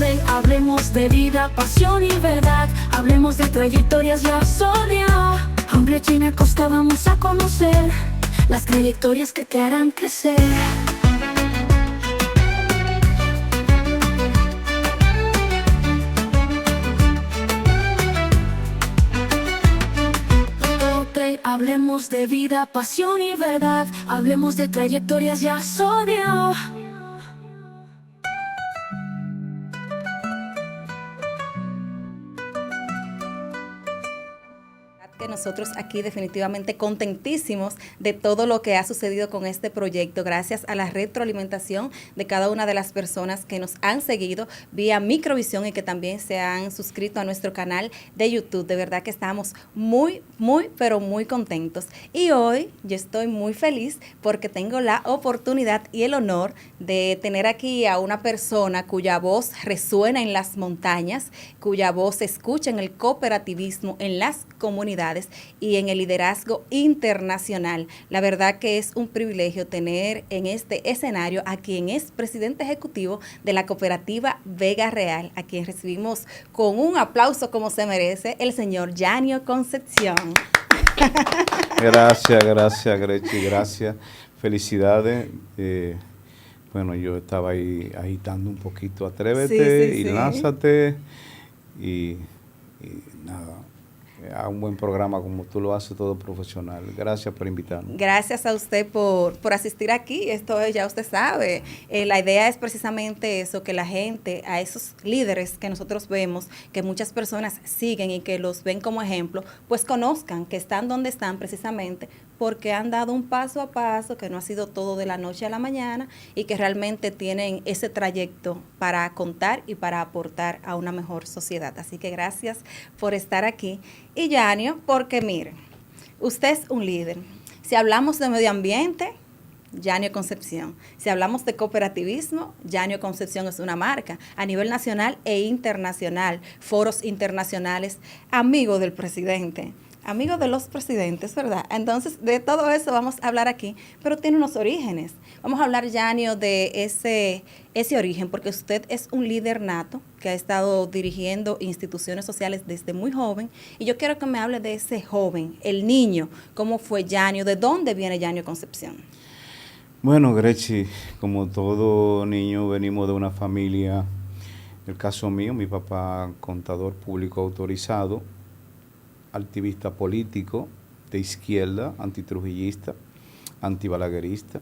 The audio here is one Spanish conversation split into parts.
Play, hablemos de vida, pasión y verdad. Hablemos de trayectorias, la sonia. Hombre China Costa, vamos a conocer las trayectorias que te harán crecer. Hablemos de vida, pasión y verdad. Hablemos de trayectorias, ya sonia. Que nosotros aquí definitivamente contentísimos de todo lo que ha sucedido con este proyecto, gracias a la retroalimentación de cada una de las personas que nos han seguido vía Microvisión y que también se han suscrito a nuestro canal de YouTube. De verdad que estamos muy, pero muy contentos. Y hoy yo estoy muy feliz porque tengo la oportunidad y el honor de tener aquí a una persona cuya voz resuena en las montañas, cuya voz se escucha en el cooperativismo, en las comunidades y en el liderazgo internacional. La verdad que es un privilegio tener en este escenario a quien es presidente ejecutivo de la cooperativa Vega Real, a quien recibimos con un aplauso como se merece, el señor Yanio Concepción. Gracias, Grechi, gracias. Felicidades. Bueno, yo estaba ahí agitando un poquito, atrévete y lánzate y nada. A un buen programa como tú lo haces, todo profesional. Gracias por invitarme. Gracias a usted por asistir aquí. Esto ya usted sabe. La idea es precisamente eso, que la gente, a esos líderes que nosotros vemos, que muchas personas siguen y que los ven como ejemplo, pues conozcan que están donde están precisamente porque han dado un paso a paso, que no ha sido todo de la noche a la mañana y que realmente tienen ese trayecto para contar y para aportar a una mejor sociedad. Así que gracias por estar aquí. Y Yanio, porque miren, usted es un líder. Si hablamos de medio ambiente, Yanio Concepción. Si hablamos de cooperativismo, Yanio Concepción es una marca a nivel nacional e internacional, foros internacionales, amigo del presidente. Amigo de los presidentes, ¿verdad? Entonces, de todo eso vamos a hablar aquí, pero tiene unos orígenes. Vamos a hablar, Yanio, de ese origen, porque usted es un líder nato que ha estado dirigiendo instituciones sociales desde muy joven, y yo quiero que me hable de ese joven, el niño, cómo fue Yanio, de dónde viene Yanio Concepción. Bueno, Grechi, como todo niño, venimos de una familia, en el caso mío, mi papá, contador público autorizado, activista político de izquierda, antitrujillista, antibalaguerista.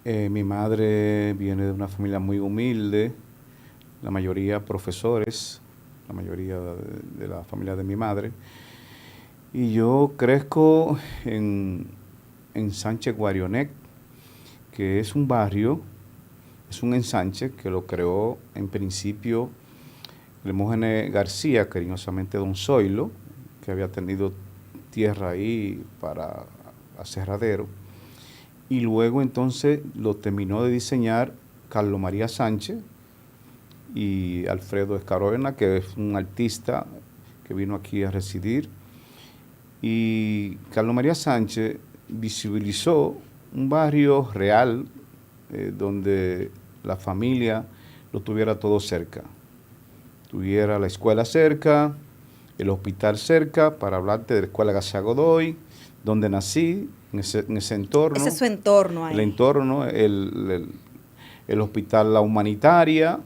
Mi madre viene de una familia muy humilde, la mayoría profesores, la mayoría de la familia de mi madre. Y yo crezco en Sánchez Guarionet, que es un barrio, es un ensanche que lo creó en principio Hermógenes García, cariñosamente Don Zoilo, que había tenido tierra ahí para aserradero, y luego entonces lo terminó de diseñar Carlos María Sánchez y Alfredo Escaroena, que es un artista que vino aquí a residir, y Carlos María Sánchez visibilizó un barrio real donde la familia lo tuviera todo cerca. Tuviera la escuela cerca, el hospital cerca, para hablarte de la escuela García Godoy, donde nací, en ese entorno. Ese es su entorno ahí. El entorno, el hospital La Humanitaria.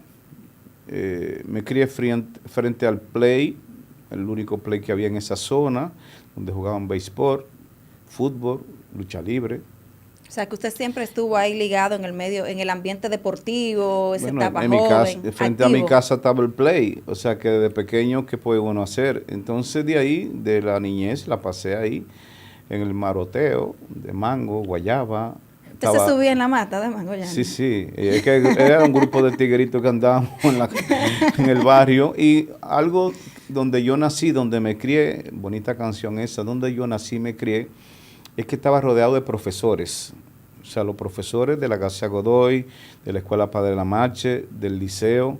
Me crié frente al play, el único play que había en esa zona, donde jugaban béisbol, fútbol, lucha libre. O sea, que usted siempre estuvo ahí ligado en el medio, en el ambiente deportivo, esa etapa en joven, mi casa, frente activo. a mi casa estaba el play, o sea que desde pequeño, ¿qué puede uno hacer? Entonces de ahí, de la niñez, la pasé ahí, en el maroteo de mango, guayaba. ¿Usted se subía en la mata de mango ya? Sí, es que era un grupo de tigritos que andábamos en el barrio, y algo donde yo nací, donde me crié, bonita canción esa, donde yo nací, me crié, es que estaba rodeado de profesores. O sea, los profesores de la García Godoy, de la Escuela Padre Lamarche, del liceo.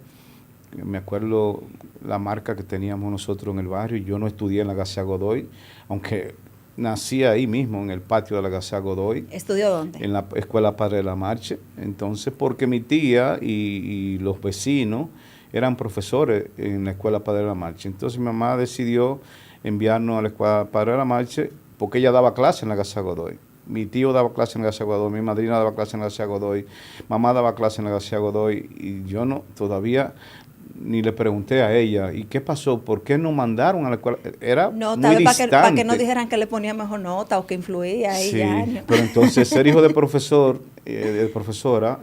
Me acuerdo la marca que teníamos nosotros en el barrio. Yo no estudié en la García Godoy, aunque nací ahí mismo, en el patio de la Casa Godoy. ¿Estudió dónde? En la Escuela Padre de la Marche. Entonces, porque mi tía y los vecinos eran profesores en la Escuela Padre de la Marche. Entonces, mi mamá decidió enviarnos a la Escuela Padre de la Marche porque ella daba clase en la Casa Godoy. Mi tío daba clase en la Casa Godoy, mi madrina daba clase en la Casa Godoy, mamá daba clase en la Casa Godoy, y yo no, todavía ni le pregunté a ella, ¿y qué pasó? ¿Por qué no mandaron a la escuela? Era No, muy tal vez distante. para que no dijeran que le ponía mejor nota o que influía ahí Sí, ya. pero entonces ser hijo de profesor, de profesora,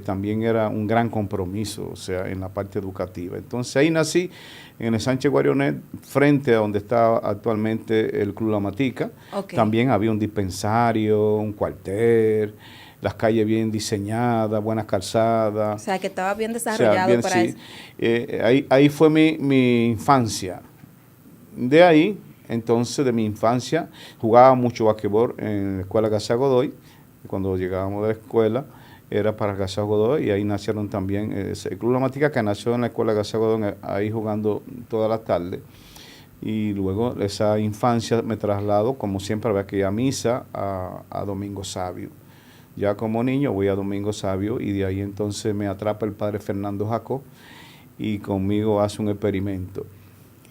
también era un gran compromiso, o sea, en la parte educativa. Entonces ahí nací en el Sánchez Guarionet, frente a donde está actualmente el Club La Matica. Okay. También había un dispensario, un cuartel, las calles bien diseñadas, buenas calzadas. O sea, que estaba bien O sea, desarrollado bien, para sí. eso. Ahí fue mi infancia. De ahí, entonces, de mi infancia, jugaba mucho basquetbol en la escuela Casa Godoy. Cuando llegábamos de la escuela, era para Casa Godoy, y ahí nacieron también el Club La Matica, que nació en la escuela Casa Godoy, ahí jugando todas las tardes. Y luego esa infancia me trasladó, como siempre, había que ir a misa a Domingo Sabio. Ya como niño voy a Domingo Sabio, y de ahí entonces me atrapa el padre Fernando Jacob y conmigo hace un experimento.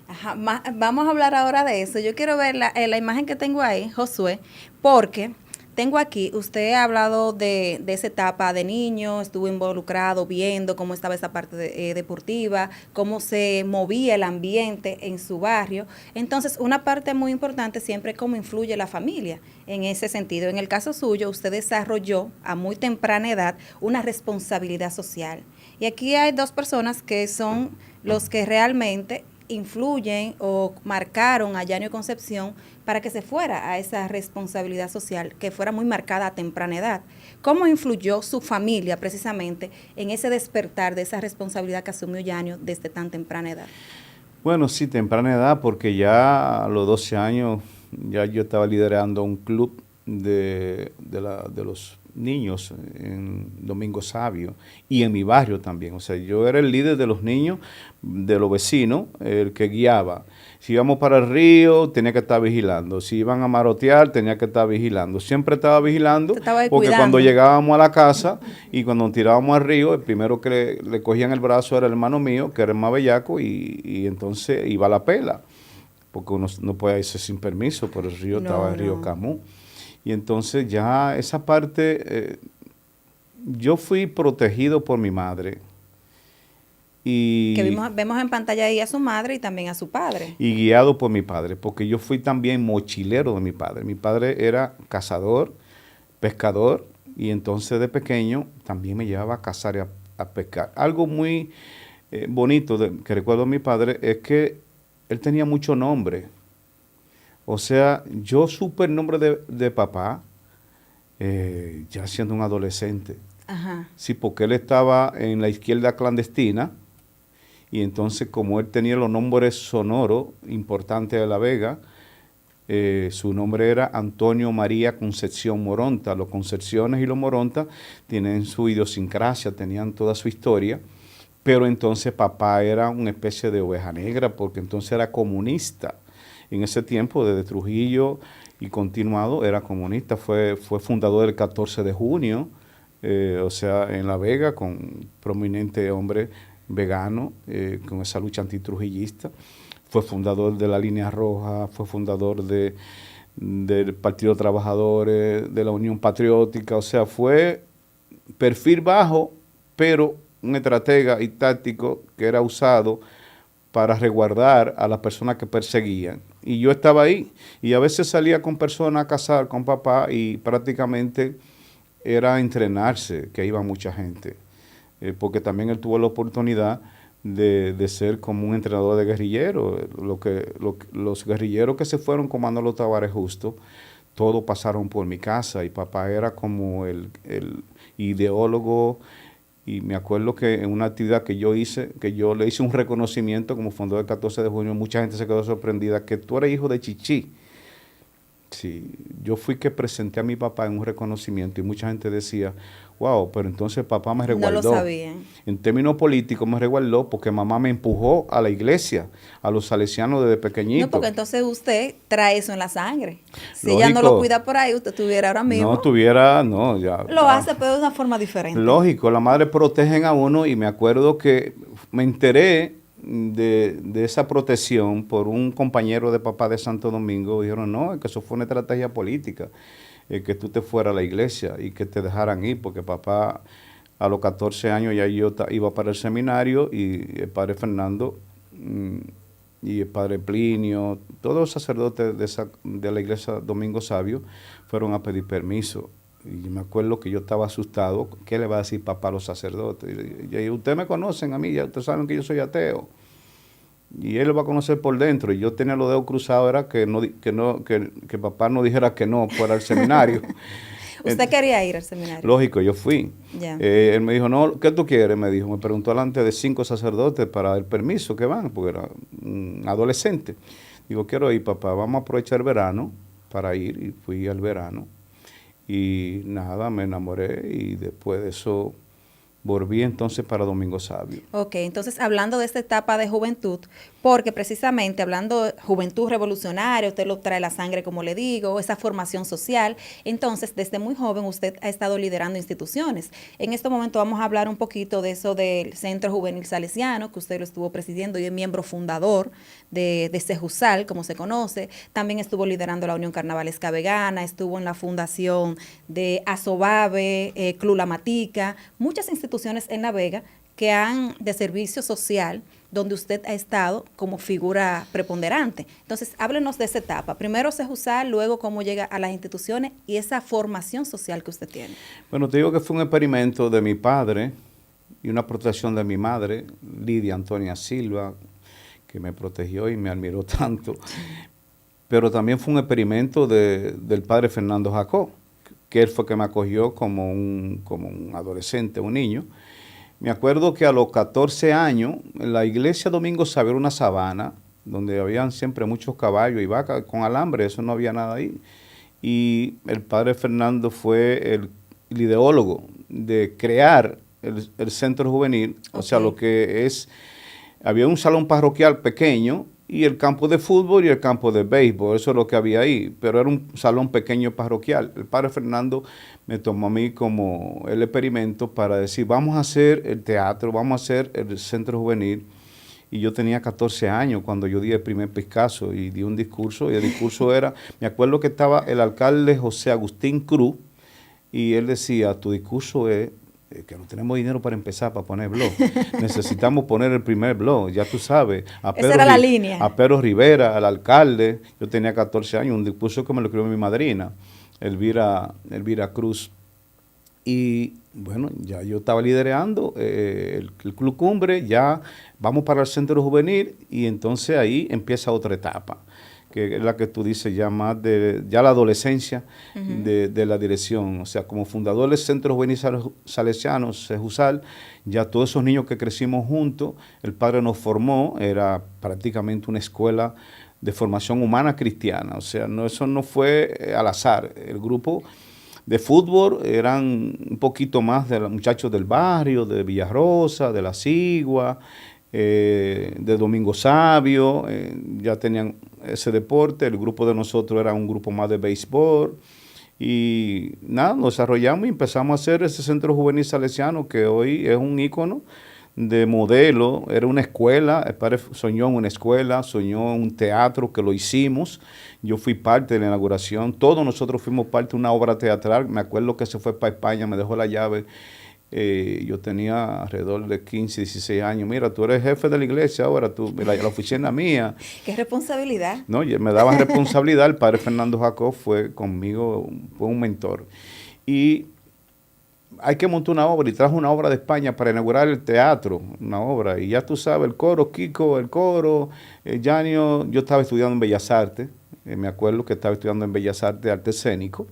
Ajá, vamos a hablar ahora de eso. Yo quiero ver la imagen que tengo ahí, Josué, porque tengo aquí, usted ha hablado de esa etapa de niño, estuvo involucrado viendo cómo estaba esa parte deportiva, cómo se movía el ambiente en su barrio. Entonces, una parte muy importante siempre es cómo influye la familia en ese sentido. En el caso suyo, usted desarrolló a muy temprana edad una responsabilidad social. Y aquí hay dos personas que son los que realmente influyen o marcaron a Yanio Concepción para que se fuera a esa responsabilidad social, que fuera muy marcada a temprana edad. ¿Cómo influyó su familia precisamente en ese despertar de esa responsabilidad que asumió Yanio desde tan temprana edad? Bueno, sí, temprana edad, porque ya a los 12 años ya yo estaba liderando un club de los niños en Domingo Sabio y en mi barrio también. O sea, yo era el líder de los niños, de los vecinos, el que guiaba. Si íbamos para el río, tenía que estar vigilando. Si iban a marotear, tenía que estar vigilando. Siempre estaba vigilando, porque cuidando. Cuando llegábamos a la casa y cuando tirábamos al río, el primero que le cogían el brazo era el hermano mío, que era el más bellaco, y entonces iba a la pela, porque uno no puede irse sin permiso, por el río estaba el río Camus. Y entonces ya esa parte, yo fui protegido por mi madre. Y que vemos en pantalla ahí a su madre y también a su padre. Y guiado por mi padre, porque yo fui también mochilero de mi padre. Mi padre era cazador, pescador, y entonces de pequeño también me llevaba a cazar y a pescar. Algo muy bonito que recuerdo de mi padre es que él tenía mucho nombre. O sea, yo supe el nombre de papá ya siendo un adolescente. Ajá. Sí, porque él estaba en la izquierda clandestina, y entonces como él tenía los nombres sonoros importantes de La Vega, su nombre era Antonio María Concepción Moronta. Los Concepciones y los Moronta tienen su idiosincrasia, tenían toda su historia, pero entonces papá era una especie de oveja negra, porque entonces era comunista. En ese tiempo, desde Trujillo y continuado, era comunista. Fue fundador del 14 de junio, o sea, en La Vega, con prominente hombre vegano, con esa lucha antitrujillista. Fue fundador de la Línea Roja, fue fundador del Partido Trabajadores, de la Unión Patriótica. O sea, fue perfil bajo, pero un estratega y táctico que era usado para resguardar a las personas que perseguían. Y yo estaba ahí, y a veces salía con personas a cazar con papá, y prácticamente era entrenarse, que iba mucha gente, porque también él tuvo la oportunidad de ser como un entrenador de guerrilleros. Los guerrilleros que se fueron con Manolo Tavares Justo, todos pasaron por mi casa, y papá era como el ideólogo. Y me acuerdo que en una actividad que yo le hice un reconocimiento como fundador del 14 de junio, mucha gente se quedó sorprendida, que tú eres hijo de Chichi. Sí, yo fui que presenté a mi papá en un reconocimiento y mucha gente decía, wow, pero entonces papá me No lo resguardó. sabían. En términos políticos me resguardó porque mamá me empujó a la iglesia, a los salesianos desde No, pequeñito. porque entonces usted trae eso en la sangre. Si ella no lo Lógico, cuida por ahí, usted estuviera ahora mismo. no tuviera, no, ya. Lo hace, pero de una forma diferente. Lógico, la madre protegen a uno y me acuerdo que me enteré de esa protección por un compañero de papá de Santo Domingo. Dijeron, no, es que eso fue una estrategia política, que tú te fueras a la iglesia y que te dejaran ir, porque papá a los 14 años ya yo iba para el seminario y el padre Fernando y el padre Plinio, todos los sacerdotes de la iglesia Domingo Sabio fueron a pedir permiso. Y me acuerdo que yo estaba asustado. ¿Qué le va a decir papá a los sacerdotes? Y ustedes me conocen a mí, ya ustedes saben que yo soy ateo. Y él lo va a conocer por dentro. Y yo tenía los dedos cruzados, era que papá no dijera que no fuera al seminario. ¿Usted quería ir al seminario? Lógico, yo fui. Ya. Él me dijo, no, ¿qué tú quieres? Me dijo, me preguntó delante de 5 sacerdotes para el permiso que van, porque era un adolescente. Digo, quiero ir, papá, vamos a aprovechar el verano para ir. Y fui al verano. Y nada, me enamoré y después de eso volví entonces para Domingo Sabio. Ok, entonces hablando de esta etapa de juventud, porque precisamente hablando de juventud revolucionaria, usted lo trae la sangre, como le digo, esa formación social, entonces desde muy joven usted ha estado liderando instituciones. En este momento vamos a hablar un poquito de eso del Centro Juvenil Salesiano, que usted lo estuvo presidiendo y es miembro fundador de Sejusal, como se conoce. También estuvo liderando la Unión Carnavalesca Vegana, estuvo en la fundación de Asobabe, Club La Matica, muchas instituciones en La Vega que han de servicio social, donde usted ha estado como figura preponderante. Entonces, háblenos de esa etapa. Primero Sejusal, luego cómo llega a las instituciones y esa formación social que usted tiene. Bueno, te digo que fue un experimento de mi padre y una protección de mi madre, Lidia Antonia Silva, que me protegió y me admiró tanto. Pero también fue un experimento del padre Fernando Jacob, que él fue que me acogió como un adolescente, un niño. Me acuerdo que a los 14 años, en la iglesia Domingo Sabio era una sabana, donde habían siempre muchos caballos y vacas con alambre, eso no había nada ahí. Y el padre Fernando fue el ideólogo de crear el centro juvenil, o sea, lo que es, había un salón parroquial pequeño, y el campo de fútbol y el campo de béisbol, eso es lo que había ahí, pero era un salón pequeño parroquial. El padre Fernando me tomó a mí como el experimento para decir, vamos a hacer el teatro, vamos a hacer el centro juvenil. Y yo tenía 14 años cuando yo di el primer Picasso y di un discurso, y el discurso era, me acuerdo que estaba el alcalde José Agustín Cruz, y él decía, tu discurso es que no tenemos dinero para empezar, para poner blog. Necesitamos poner el primer blog, ya tú sabes. Esa era la línea. A Pedro Rivera, al alcalde, yo tenía 14 años, un discurso que me lo escribió mi madrina, Elvira Cruz. Y bueno, ya yo estaba liderando el Club Cumbre, ya vamos para el centro juvenil y entonces ahí empieza otra etapa, que es la que tú dices ya más ya la adolescencia de la dirección. O sea, como fundador del Centro Juvenil Salesiano, Sejusal, ya todos esos niños que crecimos juntos, el padre nos formó, era prácticamente una escuela de formación humana cristiana. O sea, eso no fue al azar. El grupo de fútbol eran un poquito más de los muchachos del barrio, de Villarrosa, de La Sigua, de Domingo Sabio, ya tenían ese deporte. El grupo de nosotros era un grupo más de béisbol y nada, nos desarrollamos y empezamos a hacer ese centro juvenil salesiano que hoy es un ícono de modelo. Era una escuela, el padre soñó en una escuela, soñó en un teatro que lo hicimos. Yo fui parte de la inauguración, todos nosotros fuimos parte de una obra teatral. Me acuerdo que se fue para España, me dejó la llave. Yo tenía alrededor de 15, 16 años. Mira, tú eres jefe de la iglesia ahora, la oficina mía. ¿Qué responsabilidad? No, me daba responsabilidad. El padre Fernando Jacob fue conmigo, fue un mentor. Y hay que montar una obra, y trajo una obra de España para inaugurar el teatro, una obra. Y ya tú sabes, el coro, Kiko, el coro, Yanio. Yo estaba estudiando en Bellas Artes, me acuerdo que estaba estudiando en Bellas Artes, arte escénico.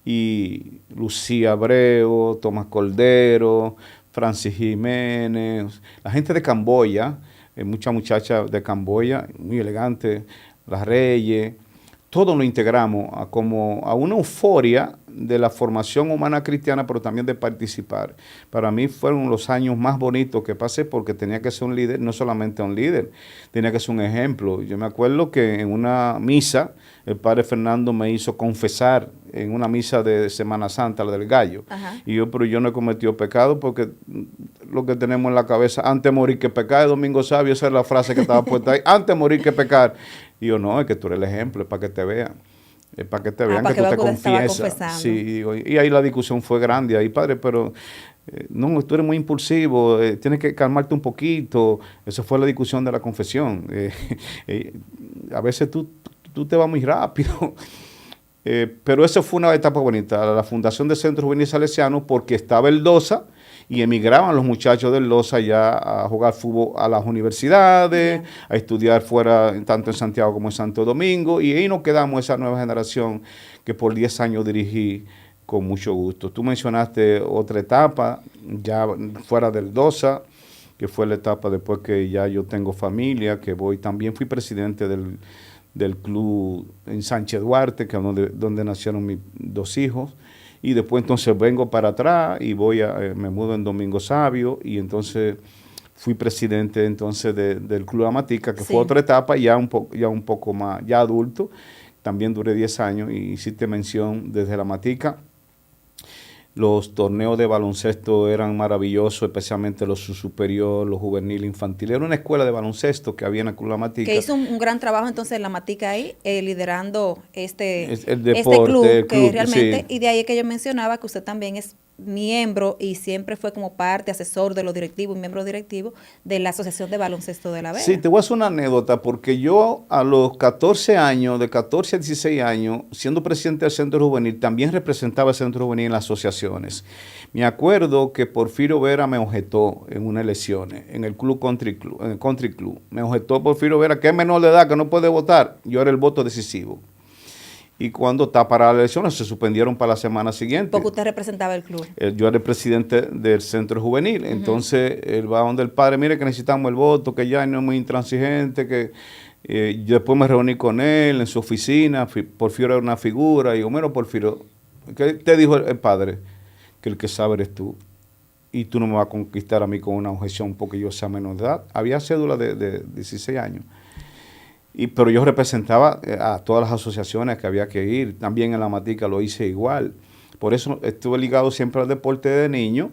Y Lucía Abreu, Tomás Cordero, Francis Jiménez, la gente de Camboya, muchas muchachas de Camboya, muy elegantes, las Reyes, todo lo integramos como a una euforia de la formación humana cristiana, pero también de participar. Para mí fueron los años más bonitos que pasé porque tenía que ser un líder, no solamente un líder, tenía que ser un ejemplo. Yo me acuerdo que en una misa, el padre Fernando me hizo confesar en una misa de Semana Santa, la del Gallo. Ajá. Y yo, pero yo no he cometido pecado porque lo que tenemos en la cabeza, antes morir que pecar, de Domingo Sabio, esa es la frase que estaba puesta ahí, antes morir que pecar. Y yo, no, es que tú eres el ejemplo, es para que te vean. Es para que te vean que tú te confiesas. Sí, y ahí la discusión fue grande ahí, padre, pero no, tú eres muy impulsivo, tienes que calmarte un poquito. Esa fue la discusión de la confesión. A veces tú te vas muy rápido. Pero eso fue una etapa bonita, la fundación del Centro Juvenil Salesiano, porque estaba el DOSA y emigraban los muchachos del DOSA ya a jugar fútbol a las universidades, a estudiar fuera, tanto en Santiago como en Santo Domingo, y ahí nos quedamos esa nueva generación que por 10 años dirigí con mucho gusto. Tú mencionaste otra etapa, ya fuera del DOSA, que fue la etapa después que ya yo tengo familia, que también fui presidente del club en Sánchez Duarte, que es donde nacieron mis 2 hijos, y después entonces vengo para atrás y me mudo en Domingo Sabio, y entonces fui presidente entonces del Club Amatica, que fue otra etapa ya un poco más, ya adulto, también duré 10 años, y hiciste mención desde la Amatica. Los torneos de baloncesto eran maravillosos, especialmente los superior, los juvenil, infantil. Era una escuela de baloncesto que había en el Club La Matica. Que hizo un gran trabajo entonces en La Matica ahí, liderando el este deporte, club, el que club, realmente, sí. y de ahí que yo mencionaba que usted también es miembro y siempre fue como parte, asesor de los directivos, miembro directivo de la Asociación de Baloncesto de La Vega. Sí, te voy a hacer una anécdota, porque yo a los 14 años, de 14 a 16 años, siendo presidente del Centro Juvenil, también representaba el Centro Juvenil en las asociaciones. Me acuerdo que Porfirio Vera me objetó en unas elecciones, en el Country Club. Me objetó Porfirio Vera, que es menor de edad, que no puede votar. Yo era el voto decisivo. Y cuando está para las elecciones, se suspendieron para la semana siguiente. Porque usted representaba el club. Yo era el presidente del Centro Juvenil. Entonces, él va donde el padre, mire que necesitamos el voto, que ya no es muy intransigente, que yo después me reuní con él en su oficina. Porfirio era una figura. Y digo, bueno, Porfirio, ¿qué te dijo el padre? Que el que sabe eres tú. Y tú no me vas a conquistar a mí con una objeción porque yo sea menor de edad. Había cédula de 16 años. Pero yo representaba a todas las asociaciones que había que ir. También en la Matica lo hice igual. Por eso estuve ligado siempre al deporte de niño.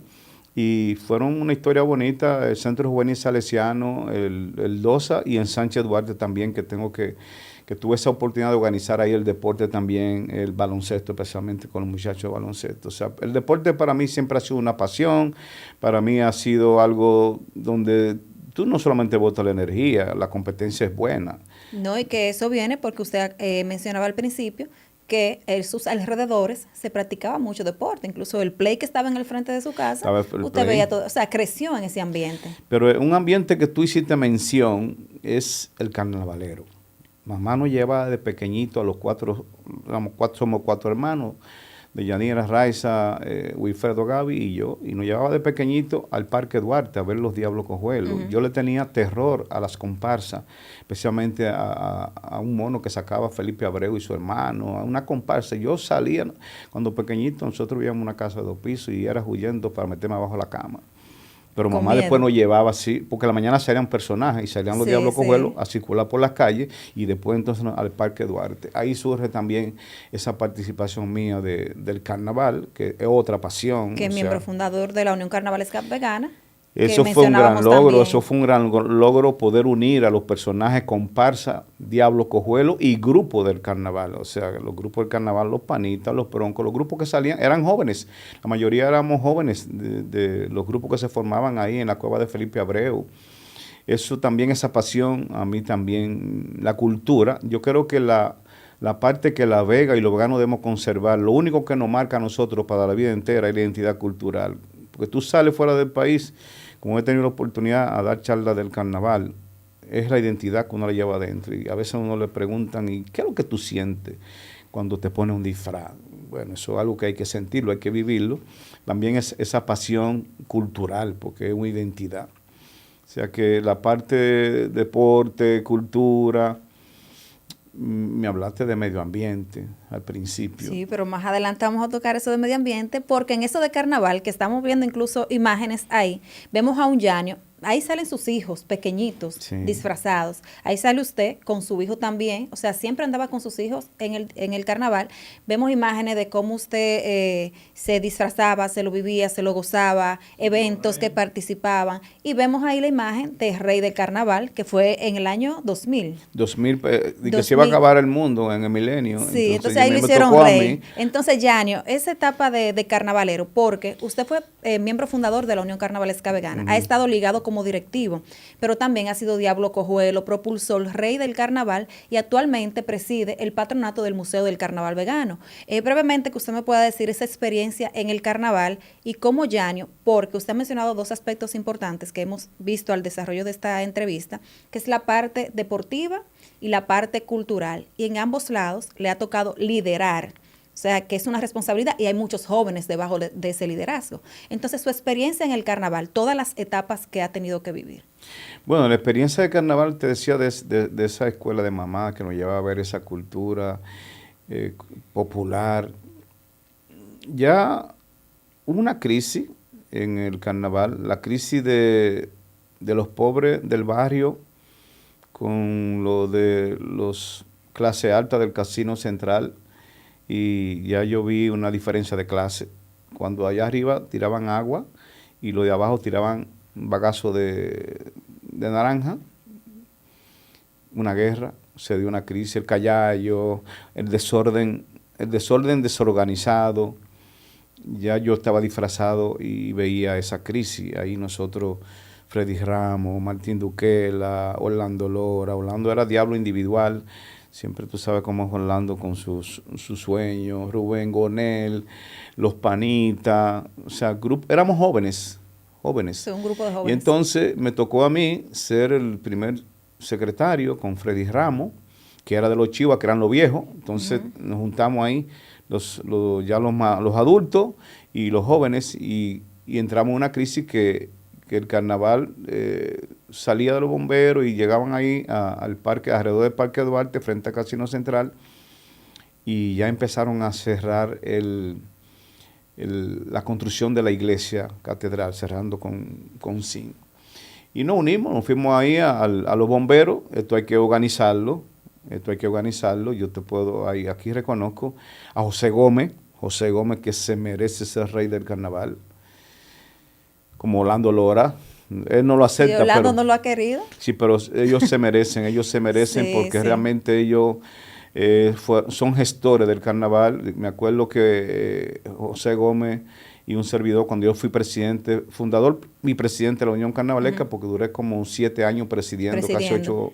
Y fueron una historia bonita. El Centro Juvenil Salesiano, el DOSA, y en Sánchez Duarte también, que tuve esa oportunidad de organizar ahí el deporte también, el baloncesto, especialmente con los muchachos de baloncesto. O sea, el deporte para mí siempre ha sido una pasión. Para mí ha sido algo donde tú no solamente botas la energía, la competencia es buena. No, y que eso viene porque usted mencionaba al principio que en sus alrededores se practicaba mucho deporte, incluso el play que estaba en el frente de su casa, usted veía todo, o sea, creció en ese ambiente. Pero un ambiente que tú hiciste mención es el carnavalero. Mamá nos lleva de pequeñito a los somos 4 hermanos, de Yanira, Raiza, Wilfredo, Gaby y yo, y nos llevaba de pequeñito al Parque Duarte a ver los Diablos Cojuelos. Yo le tenía terror a las comparsas, especialmente a un mono que sacaba Felipe Abreu y su hermano, a una comparsa. Yo salía, cuando pequeñito, nosotros vivíamos en una casa de 2 pisos y era huyendo para meterme abajo de la cama. Pero mamá después nos llevaba así, porque a la mañana salían personajes y salían los Diablos Cojuelos a circular por las calles y después entonces al Parque Duarte. Ahí surge también esa participación mía del carnaval, que es otra pasión. Que es miembro fundador de la Unión Carnavalesca Vegana. Eso fue un gran logro, eso fue un gran logro poder unir a los personajes comparsa, Diablos Cojuelos y grupos del carnaval. O sea, los grupos del carnaval, los Panitas, los Broncos, los grupos que salían, eran jóvenes. La mayoría éramos jóvenes de los grupos que se formaban ahí en la cueva de Felipe Abreu. Eso también, esa pasión, a mí también, la cultura. Yo creo que la parte que La Vega y los veganos debemos conservar, lo único que nos marca a nosotros para la vida entera es la identidad cultural. Porque tú sales fuera del país, como he tenido la oportunidad a dar charlas del carnaval, es la identidad que uno la lleva adentro. Y a veces a uno le preguntan, ¿y qué es lo que tú sientes cuando te pones un disfraz? Bueno, eso es algo que hay que sentirlo, hay que vivirlo. También es esa pasión cultural, porque es una identidad. O sea que la parte de deporte, cultura, me hablaste de medio ambiente al principio. Sí, pero más adelante vamos a tocar eso de medio ambiente, porque en eso de carnaval, que estamos viendo incluso imágenes ahí, vemos a un Yanio, ahí salen sus hijos pequeñitos, Sí. disfrazados, ahí sale usted con su hijo también, o sea, siempre andaba con sus hijos en el carnaval. Vemos imágenes de cómo usted se disfrazaba, se lo vivía, se lo gozaba, eventos que participaban, y vemos ahí la imagen de Rey del Carnaval, que fue en el año 2000. 2000, y que se iba a acabar el mundo en el milenio. Sí, entonces yo ahí lo me hicieron tocó a rey. mí. Entonces, Yanio, esa etapa de carnavalero, porque usted fue miembro fundador de la Unión Carnavalesca Vegana, ha estado ligado como directivo, pero también ha sido diablo cojuelo, propulsor, rey del carnaval, y actualmente preside el patronato del Museo del Carnaval Vegano. Brevemente, que usted me pueda decir esa experiencia en el carnaval y cómo Yanio, porque usted ha mencionado dos aspectos importantes que hemos visto al desarrollo de esta entrevista, que es la parte deportiva y la parte cultural, y en ambos lados le ha tocado liderar, o sea, que es una responsabilidad y hay muchos jóvenes debajo de ese liderazgo. Entonces, su experiencia en el carnaval, todas las etapas que ha tenido que vivir. Bueno, la experiencia de carnaval, te decía, de esa escuela de mamá que nos llevaba a ver esa cultura popular. Ya hubo una crisis en el carnaval, la crisis de los pobres del barrio con lo de los clase alta del Casino Central, y ya yo vi una diferencia de clase. Cuando allá arriba tiraban agua y los de abajo tiraban bagazo de naranja, una guerra, se dio una crisis, el callao, el desorden desorganizado. Ya yo estaba disfrazado y veía esa crisis. Ahí nosotros, Freddy Ramos, Martín Duquela, Orlando Lora. Orlando era diablo individual. Siempre tú sabes cómo es Orlando con sus sueños. Rubén Gonel, Los Panitas. O sea, éramos jóvenes. Sí, un grupo de jóvenes. Y entonces me tocó a mí ser el primer secretario con Freddy Ramos, que era de los Chivas, que eran los viejos. Entonces nos juntamos ahí, los adultos y los jóvenes, y entramos en una crisis que el carnaval salía de los bomberos y llegaban ahí al parque, alrededor del Parque Duarte, frente al Casino Central, y ya empezaron a cerrar la construcción de la iglesia catedral, cerrando con zinc. Y nos unimos, nos fuimos ahí a los bomberos. Esto hay que organizarlo. Yo te puedo, aquí reconozco a José Gómez, que se merece ser rey del carnaval, como Orlando Lora. Él no lo acepta. ¿Y Orlando pero, no lo ha querido? Sí, pero ellos se merecen, Sí, porque sí. realmente ellos son gestores del carnaval. Me acuerdo que José Gómez y un servidor, cuando yo fui presidente, fundador y presidente de la Unión Carnavalesca, porque duré como 7 años presidiendo. Casi 8,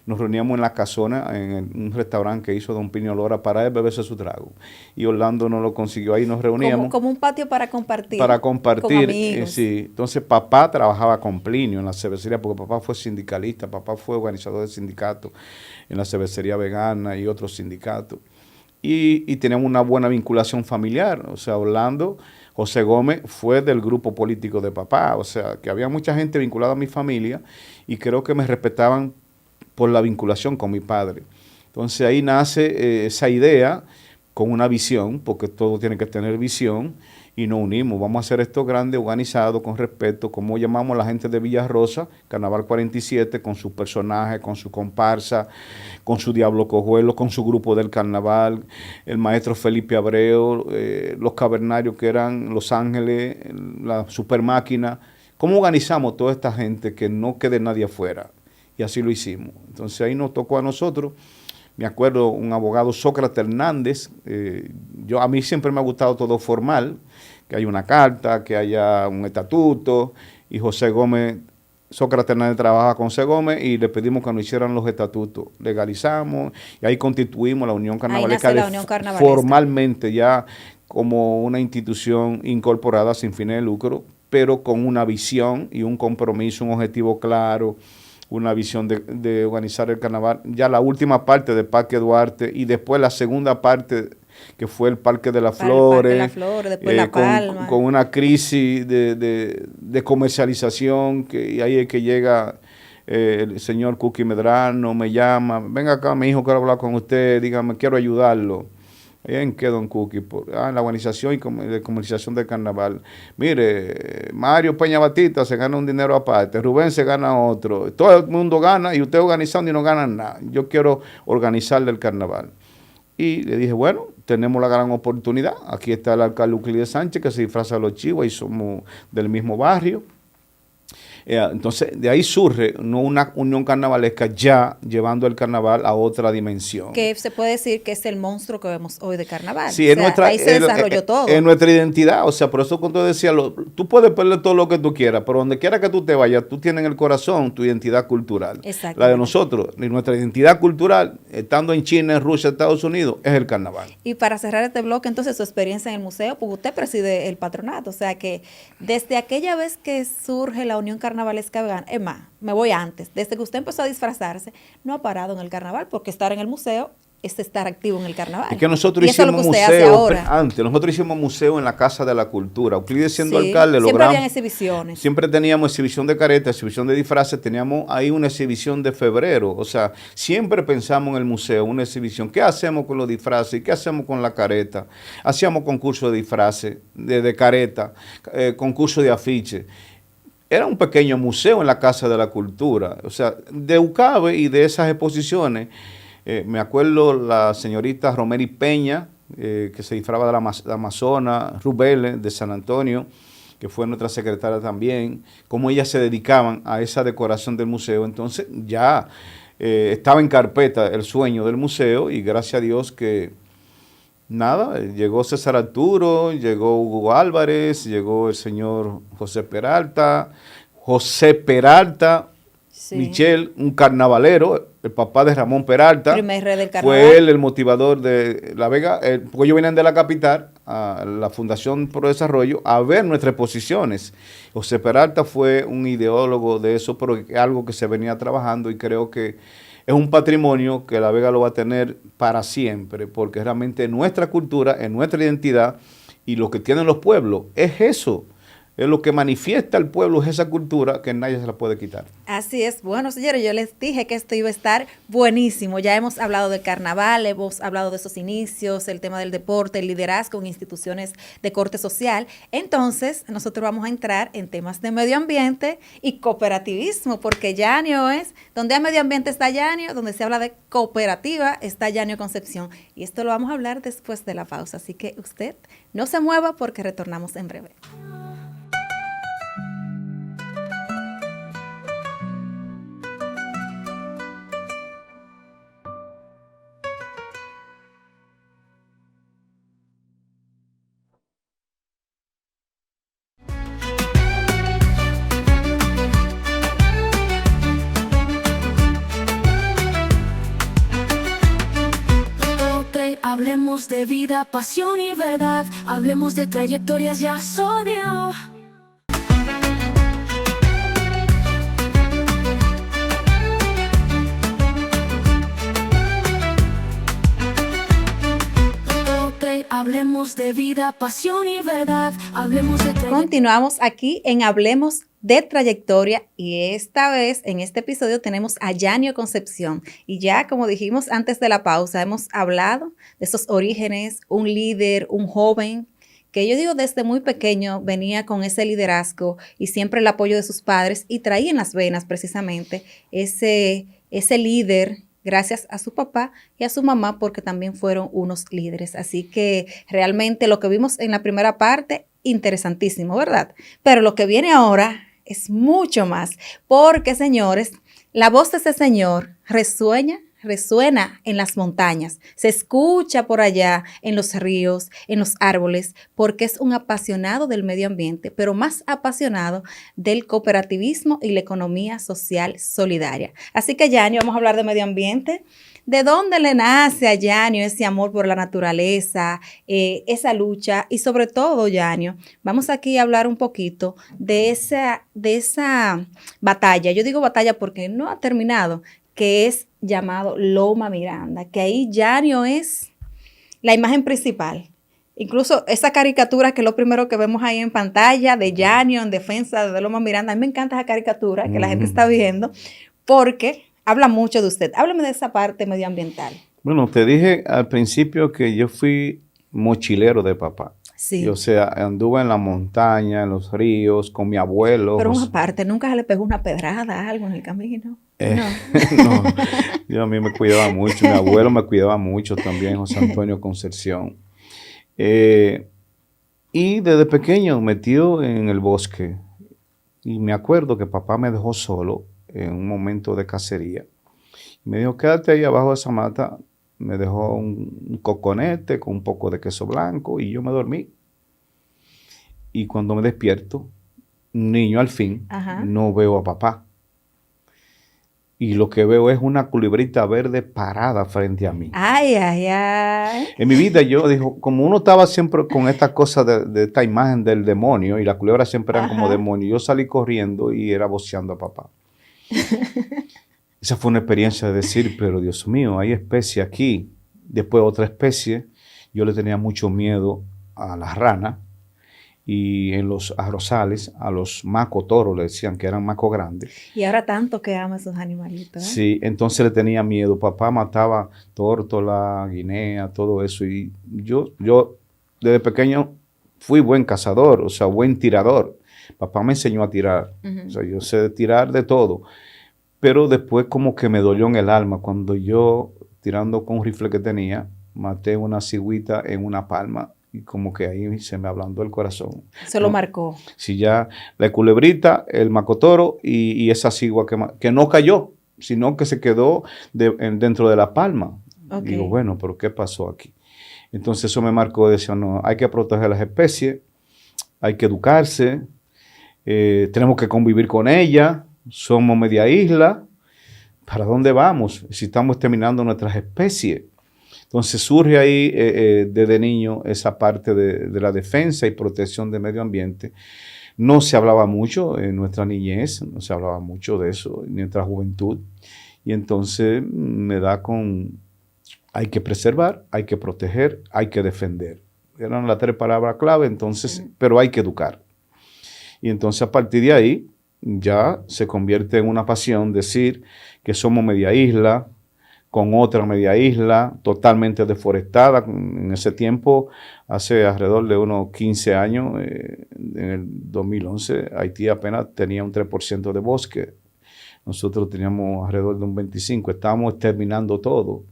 nos reuníamos en la casona, en un restaurante que hizo don Pino Lora para él beberse su trago. Y Orlando no lo consiguió, ahí nos reuníamos. Como un patio para compartir. Con amigos. Sí. Entonces papá trabajaba con Plinio en la cervecería, porque papá fue sindicalista, papá fue organizador de sindicatos en la cervecería vegana y otros sindicatos. Y teníamos una buena vinculación familiar. O sea, Orlando, José Gómez fue del grupo político de papá. O sea, que había mucha gente vinculada a mi familia y creo que me respetaban por la vinculación con mi padre. Entonces ahí nace esa idea con una visión, porque todo tiene que tener visión, y nos unimos. Vamos a hacer esto grande, organizado, con respeto, como llamamos a la gente de Villarrosa, Carnaval 47, con sus personajes, con su comparsa, con su Diablo Cojuelo, con su grupo del carnaval, el maestro Felipe Abreu, los cavernarios que eran Los Ángeles, la super máquina. ¿Cómo organizamos toda esta gente que no quede nadie afuera? Y así lo hicimos. Entonces ahí nos tocó a nosotros. Me acuerdo un abogado, Sócrates Hernández. A mí siempre me ha gustado todo formal, que haya una carta, que haya un estatuto. Y José Gómez, Sócrates Hernández trabaja con José Gómez y le pedimos que nos hicieran los estatutos. Legalizamos y ahí constituimos la Unión Carnavalesca, formalmente ya como una institución incorporada sin fines de lucro, pero con una visión y un compromiso, un objetivo claro, una visión de organizar el carnaval. Ya la última parte del Parque Duarte y después la segunda parte, que fue el Parque de las Flores, después La Palma. Con una crisis de comercialización, y ahí es que llega el señor Cookie Medrano me llama, venga acá, mi hijo, quiero hablar con usted, dígame, quiero ayudarlo. ¿En qué, don Cookie? En la organización y de comercialización del carnaval. Mire, Mario Peña Batista se gana un dinero aparte, Rubén se gana otro, todo el mundo gana y usted organizando y no ganan nada. Yo quiero organizarle el carnaval. Y le dije, bueno, tenemos la gran oportunidad. Aquí está el alcalde Euclides Sánchez, que se disfraza de los chivos y somos del mismo barrio. Entonces, de ahí surge una unión carnavalesca ya llevando el carnaval a otra dimensión. Que se puede decir que es el monstruo que vemos hoy de carnaval. Sí, o sea, ahí se desarrolló todo. En nuestra identidad, o sea, por eso cuando decía, tú puedes perder todo lo que tú quieras, pero donde quiera que tú te vayas, tú tienes en el corazón tu identidad cultural. La de nosotros, y nuestra identidad cultural, estando en China, en Rusia, Estados Unidos, es el carnaval. Y para cerrar este bloque, entonces, su experiencia en el museo, pues usted preside el patronato, o sea que desde aquella vez que surge la Unión Carnavalesca Vegana, es más, me voy antes, desde que usted empezó a disfrazarse, no ha parado en el carnaval, porque estar en el museo es estar activo en el carnaval. Es que nosotros hicimos museo antes, nosotros hicimos museo en la Casa de la Cultura. Euclides siendo alcalde, siempre habían exhibiciones. Siempre teníamos exhibición de caretas, exhibición de disfraces, teníamos ahí una exhibición de febrero. O sea, siempre pensamos en el museo, una exhibición. ¿Qué hacemos con los disfraces? ¿Qué hacemos con la careta? Hacíamos concurso de disfraces, de careta, concurso de afiche. Era un pequeño museo en la Casa de la Cultura. O sea, de UCABE y de esas exposiciones, me acuerdo la señorita Romeri Peña, que se disfrazaba de la Amazona, Rubele de San Antonio, que fue nuestra secretaria también, cómo ellas se dedicaban a esa decoración del museo. Entonces ya estaba en carpeta el sueño del museo y gracias a Dios que nada, llegó César Arturo, llegó Hugo Álvarez, llegó el señor José Peralta, sí. Michel, un carnavalero, el papá de Ramón Peralta, primer rey del carnaval. Fue él el motivador de La Vega, porque ellos vienen de la capital, a la Fundación Pro Desarrollo, a ver nuestras exposiciones. José Peralta fue un ideólogo de eso, pero es algo que se venía trabajando y creo que es un patrimonio que La Vega lo va a tener para siempre, porque realmente nuestra cultura, es nuestra identidad y lo que tienen los pueblos es eso. Es lo que manifiesta el pueblo, es esa cultura que nadie se la puede quitar. Así es. Bueno, señores, yo les dije que esto iba a estar buenísimo. Ya hemos hablado del carnaval, hemos hablado de esos inicios, el tema del deporte, el liderazgo en instituciones de corte social. Entonces, nosotros vamos a entrar en temas de medio ambiente y cooperativismo, porque Yanio es, donde hay medio ambiente está Yanio, donde se habla de cooperativa está Yanio Concepción. Y esto lo vamos a hablar después de la pausa. Así que usted no se mueva porque retornamos en breve. Hablemos de vida, pasión y verdad. Hablemos de trayectorias ya sodio. Hablemos de vida, pasión y verdad. Hablemos de trayectoria. Continuamos aquí en Hablemos de Trayectoria y esta vez, en este episodio, tenemos a Yanio Concepción. Y ya, como dijimos antes de la pausa, hemos hablado de esos orígenes, un líder, un joven, que yo digo desde muy pequeño venía con ese liderazgo y siempre el apoyo de sus padres y traía en las venas precisamente ese líder, gracias a su papá y a su mamá, porque también fueron unos líderes. Así que realmente lo que vimos en la primera parte, interesantísimo, ¿verdad? Pero lo que viene ahora es mucho más, porque, señores, la voz de ese señor resuena en las montañas, se escucha por allá en los ríos, en los árboles, porque es un apasionado del medio ambiente, pero más apasionado del cooperativismo y la economía social solidaria. Así que, Yanio, vamos a hablar de medio ambiente. ¿De dónde le nace a Yanio ese amor por la naturaleza, esa lucha? Y sobre todo, Yanio, vamos aquí a hablar un poquito de esa batalla. Yo digo batalla porque no ha terminado, que es llamado Loma Miranda, que ahí Yanio es la imagen principal. Incluso esa caricatura que es lo primero que vemos ahí en pantalla de Yanio en defensa de Loma Miranda. A mí me encanta esa caricatura que la gente está viendo, porque habla mucho de usted. Háblame de esa parte medioambiental. Bueno, te dije al principio que yo fui mochilero de papá. Sí. Y, o sea, anduve en la montaña, en los ríos, con mi abuelo. Pero una parte, ¿nunca se le pegó una pedrada, algo en el camino? No. No, yo a mí me cuidaba mucho. Mi abuelo me cuidaba mucho también, José Antonio Concepción. Y desde pequeño metido en el bosque. Y me acuerdo que papá me dejó solo en un momento de cacería. Me dijo, quédate ahí abajo de esa mata. Me dejó un coconete con un poco de queso blanco y yo me dormí. Y cuando me despierto, un niño al fin, Ajá. no veo a papá. Y lo que veo es una culebrita verde parada frente a mí. Ay, ay, ay. En mi vida yo, dijo, como uno estaba siempre con esta cosa de esta imagen del demonio, y las culebras siempre eran como demonios, yo salí corriendo y era voceando a papá. Esa fue una experiencia de decir, pero Dios mío, hay especie aquí. Después otra especie, yo le tenía mucho miedo a las ranas, y en los arrozales, a los macotoros le decían que eran macos grandes. Y ahora tanto que ama esos animalitos, ¿eh? Sí, entonces le tenía miedo. Papá mataba tórtola, guinea, todo eso. Y yo desde pequeño fui buen cazador, o sea, buen tirador. Papá me enseñó a tirar. O sea, yo sé tirar de todo. Pero después como que me dolió en el alma cuando yo, tirando con un rifle que tenía, maté una cigüita en una palma. Y como que ahí se me ablandó el corazón. Se lo marcó. Sí, ya la culebrita, el macotoro y esa cigua que no cayó, sino que se quedó dentro de la palma. Okay. Digo, bueno, pero ¿qué pasó aquí? Entonces eso me marcó, decía, no, hay que proteger las especies, hay que educarse, tenemos que convivir con ellas, somos media isla, ¿para dónde vamos si estamos exterminando nuestras especies? Entonces surge ahí desde niño esa parte de la defensa y protección del medio ambiente. No se hablaba mucho en nuestra niñez, no se hablaba mucho de eso en nuestra juventud. Y entonces me da con, hay que preservar, hay que proteger, hay que defender. Eran las 3 palabras clave, entonces, pero hay que educar. Y entonces a partir de ahí ya se convierte en una pasión decir que somos media isla, con otra media isla totalmente deforestada. En ese tiempo, hace alrededor de unos 15 años, en el 2011, Haití apenas tenía un 3% de bosque. Nosotros teníamos alrededor de un 25%. Estábamos exterminando todo.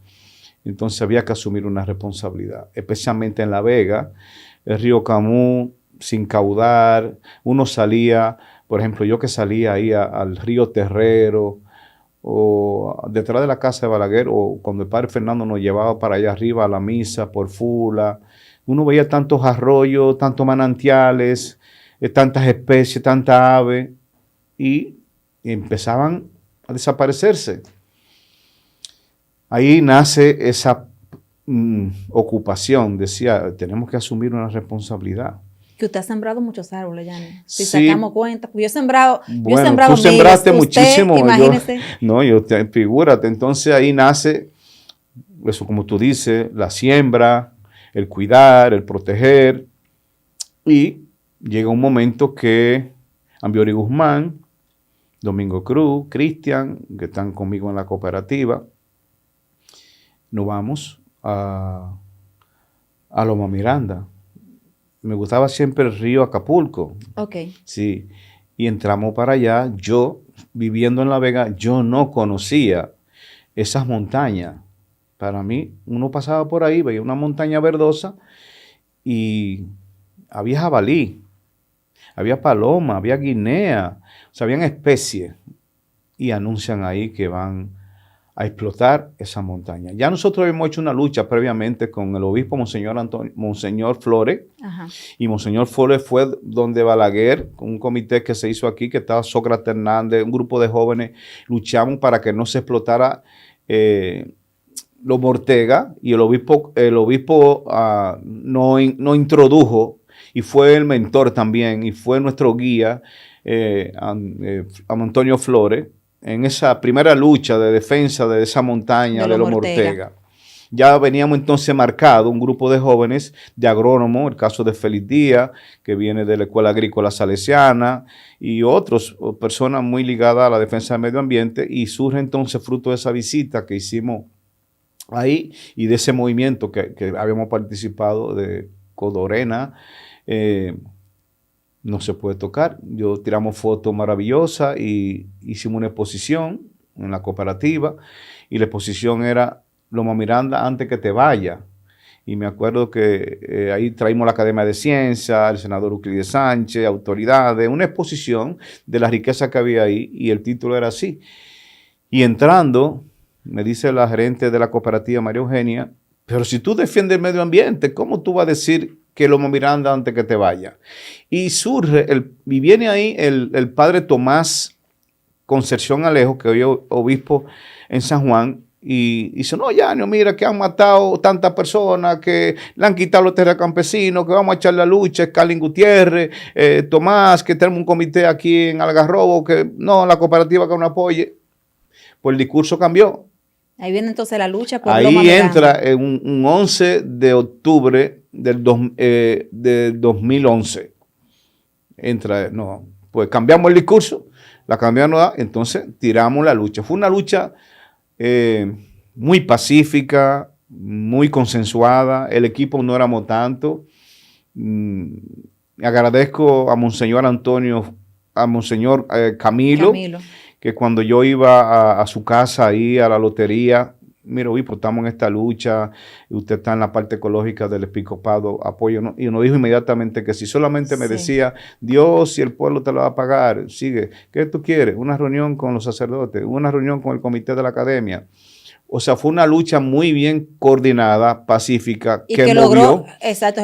Entonces había que asumir una responsabilidad, especialmente en La Vega, el río Camus, sin caudar. Uno salía, por ejemplo, yo que salía ahí al río Terrero, o detrás de la casa de Balaguer, o cuando el padre Fernando nos llevaba para allá arriba a la misa por Fula, uno veía tantos arroyos, tantos manantiales, tantas especies, tantas aves, y empezaban a desaparecerse. Ahí nace esa ocupación, decía, tenemos que asumir una responsabilidad. Que usted ha sembrado muchos árboles, Yanni. Si Sí. sacamos cuenta, pues yo he sembrado, Bueno, tú sembraste miles, muchísimo. Usted, imagínese. Figúrate. Entonces ahí nace, eso como tú dices, la siembra, el cuidar, el proteger. Y llega un momento que Ambiori Guzmán, Domingo Cruz, Cristian, que están conmigo en la cooperativa, nos vamos a Loma Miranda. Me gustaba siempre el río Acapulco. Ok. Sí. Y entramos para allá. Yo, viviendo en La Vega, yo no conocía esas montañas. Para mí, uno pasaba por ahí, veía una montaña verdosa y había jabalí, había paloma, había guinea, o sea, habían especies. Y anuncian ahí que van a explotar esa montaña. Ya nosotros hemos hecho una lucha previamente con el obispo Monseñor Flores. Ajá. Y Monseñor Flores fue donde Balaguer, con un comité que se hizo aquí, que estaba Sócrates Hernández, un grupo de jóvenes, luchamos para que no se explotara los Ortega, y el obispo no introdujo, y fue el mentor también, y fue nuestro guía, a Antonio Flores, en esa primera lucha de defensa de esa montaña de los Ortega. ya veníamos entonces marcado un grupo de jóvenes de agrónomos, el caso de Félix Díaz, que viene de la Escuela Agrícola Salesiana, y otros, personas muy ligadas a la defensa del medio ambiente, y surge entonces fruto de esa visita que hicimos ahí y de ese movimiento que habíamos participado de Codorena, no se puede tocar. Yo tiramos fotos maravillosas y hicimos una exposición en la cooperativa, y la exposición era Loma Miranda antes que te vaya. Y me acuerdo que ahí traímos la Academia de Ciencias, el senador Euclides Sánchez, autoridades, una exposición de la riqueza que había ahí, y el título era así. Y entrando, me dice la gerente de la cooperativa, María Eugenia, pero si tú defiendes el medio ambiente, ¿cómo tú vas a decir que Loma Miranda antes que te vaya? Y surge, y viene ahí el padre Tomás Concepción Alejo, que hoy es obispo en San Juan, y dice, no, Yanio, mira que han matado tantas personas, que le han quitado los terrenos campesinos, que vamos a echar la lucha, Scarlin Gutiérrez, Tomás, que tenemos un comité aquí en Algarrobo, que no, la cooperativa que nos apoye. Pues el discurso cambió. Ahí viene entonces la lucha por Ahí Loma Miranda. entra en un 11 de octubre del 2011. Entra, no, pues cambiamos el discurso, la cambiamos, entonces tiramos la lucha. Fue una lucha muy pacífica, muy consensuada. El equipo no éramos tanto. Agradezco a Monseñor Antonio, a Monseñor Camilo, que cuando yo iba a su casa ahí a la lotería, mira, pues estamos en esta lucha, y usted está en la parte ecológica del episcopado, apoyo, ¿no? Y nos dijo inmediatamente que si solamente me decía, Dios y el pueblo te lo va a pagar, sigue. ¿Qué tú quieres? Una reunión con los sacerdotes, una reunión con el comité de la academia. O sea, fue una lucha muy bien coordinada, pacífica, y que logró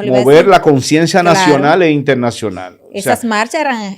mover la conciencia nacional e internacional. Esas marchas eran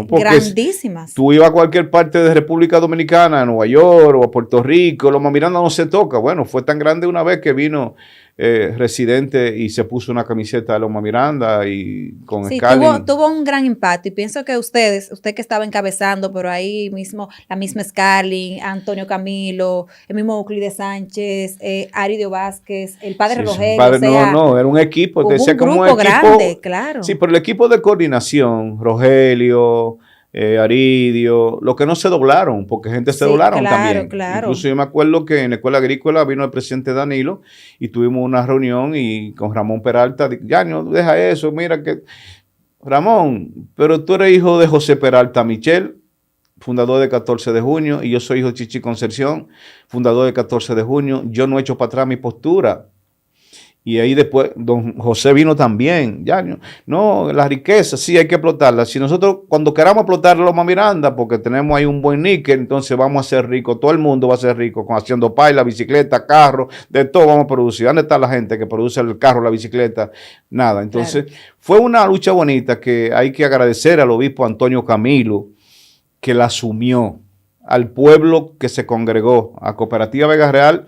grandísimas. Tú ibas a cualquier parte de República Dominicana, a Nueva York o a Puerto Rico, Loma Miranda no se toca. Bueno, fue tan grande una vez que vino Residente y se puso una camiseta de Loma Miranda y con Scarlin. Tuvo un gran impacto, y pienso que usted que estaba encabezando, pero ahí mismo, la misma Scarlin, Antonio Camilo, el mismo Euclides Sánchez, Aridio Vázquez, el padre Rogelio. Era un equipo. Hubo un grupo grande, claro. Sí, pero el equipo de coordinación, Rogelio, Aridio, los que no se doblaron, porque gente se doblaron también. Claro. Incluso yo me acuerdo que en la Escuela Agrícola vino el presidente Danilo y tuvimos una reunión y con Ramón Peralta, ya no deja eso, mira que, Ramón, pero tú eres hijo de José Peralta Michel, fundador de 14 de junio, y yo soy hijo de Chichi Concepción, fundador de 14 de junio, yo no he hecho para atrás mi postura. Y ahí después, don José vino también, ya, no, la riqueza, sí hay que explotarla. Si nosotros, cuando queramos explotar Loma Miranda, porque tenemos ahí un buen níquel, entonces vamos a ser ricos, todo el mundo va a ser rico, haciendo paila, bicicleta, carro, de todo vamos a producir. ¿Dónde está la gente que produce el carro, la bicicleta? Nada. Entonces, fue una lucha bonita que hay que agradecer al obispo Antonio Camilo, que la asumió, al pueblo que se congregó, a Cooperativa Vega Real,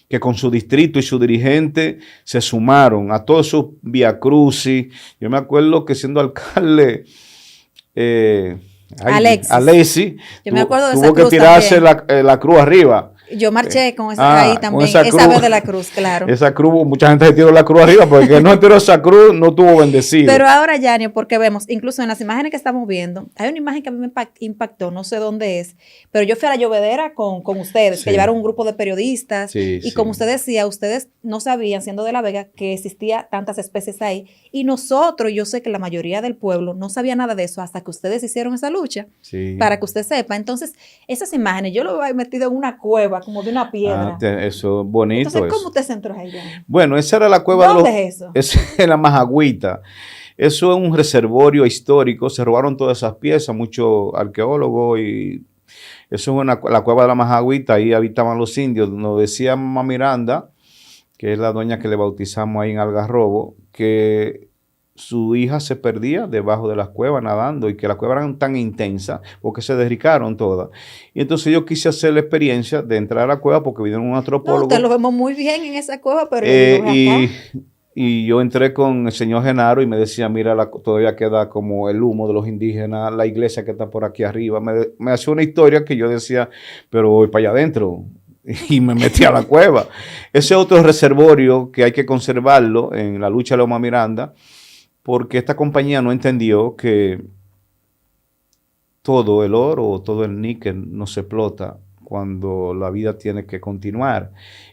que con su distrito y su dirigente se sumaron a todos sus viacrucis. Yo me acuerdo que siendo alcalde, Alexis, yo me acuerdo de esa tuvo que tirarse la cruz arriba. Yo marché con esa ahí también, esa vez de la cruz, claro. Esa cruz, mucha gente se tiró la cruz arriba, porque el no tiró esa cruz no tuvo bendecido. Pero ahora, Yanio, porque vemos, incluso en las imágenes que estamos viendo, hay una imagen que a mí me impactó, no sé dónde es, pero yo fui a la llovedera con ustedes, que llevaron un grupo de periodistas, y como usted decía, ustedes no sabían, siendo de La Vega, que existía tantas especies ahí, y nosotros, yo sé que la mayoría del pueblo no sabía nada de eso hasta que ustedes hicieron esa lucha, para que usted sepa. Entonces, esas imágenes, yo lo he metido en una cueva, como de una piedra. Eso es bonito. Entonces, ¿cómo usted se entró ahí? Bueno, esa era la cueva ¿Dónde es eso? Esa es la Majagüita. Eso es un reservorio histórico. Se robaron todas esas piezas, muchos arqueólogos, y eso es la cueva de la Majagüita. Ahí habitaban los indios. Nos decía Mamá Miranda, que es la doña que le bautizamos ahí en Algarrobo, que su hija se perdía debajo de las cuevas nadando, y que las cuevas eran tan intensas porque se derricaron todas. Y entonces yo quise hacer la experiencia de entrar a la cueva porque vinieron un antropólogo. Usted lo vemos muy bien en esa cueva, pero y yo entré con el señor Genaro y me decía, mira, todavía queda como el humo de los indígenas, la iglesia que está por aquí arriba. Me hacía una historia que yo decía, pero voy para allá adentro. y me metí a la cueva. Ese otro reservorio que hay que conservarlo en la lucha de Loma Miranda, porque esta compañía no entendió que todo el oro o todo el níquel no se explota cuando la vida tiene que continuar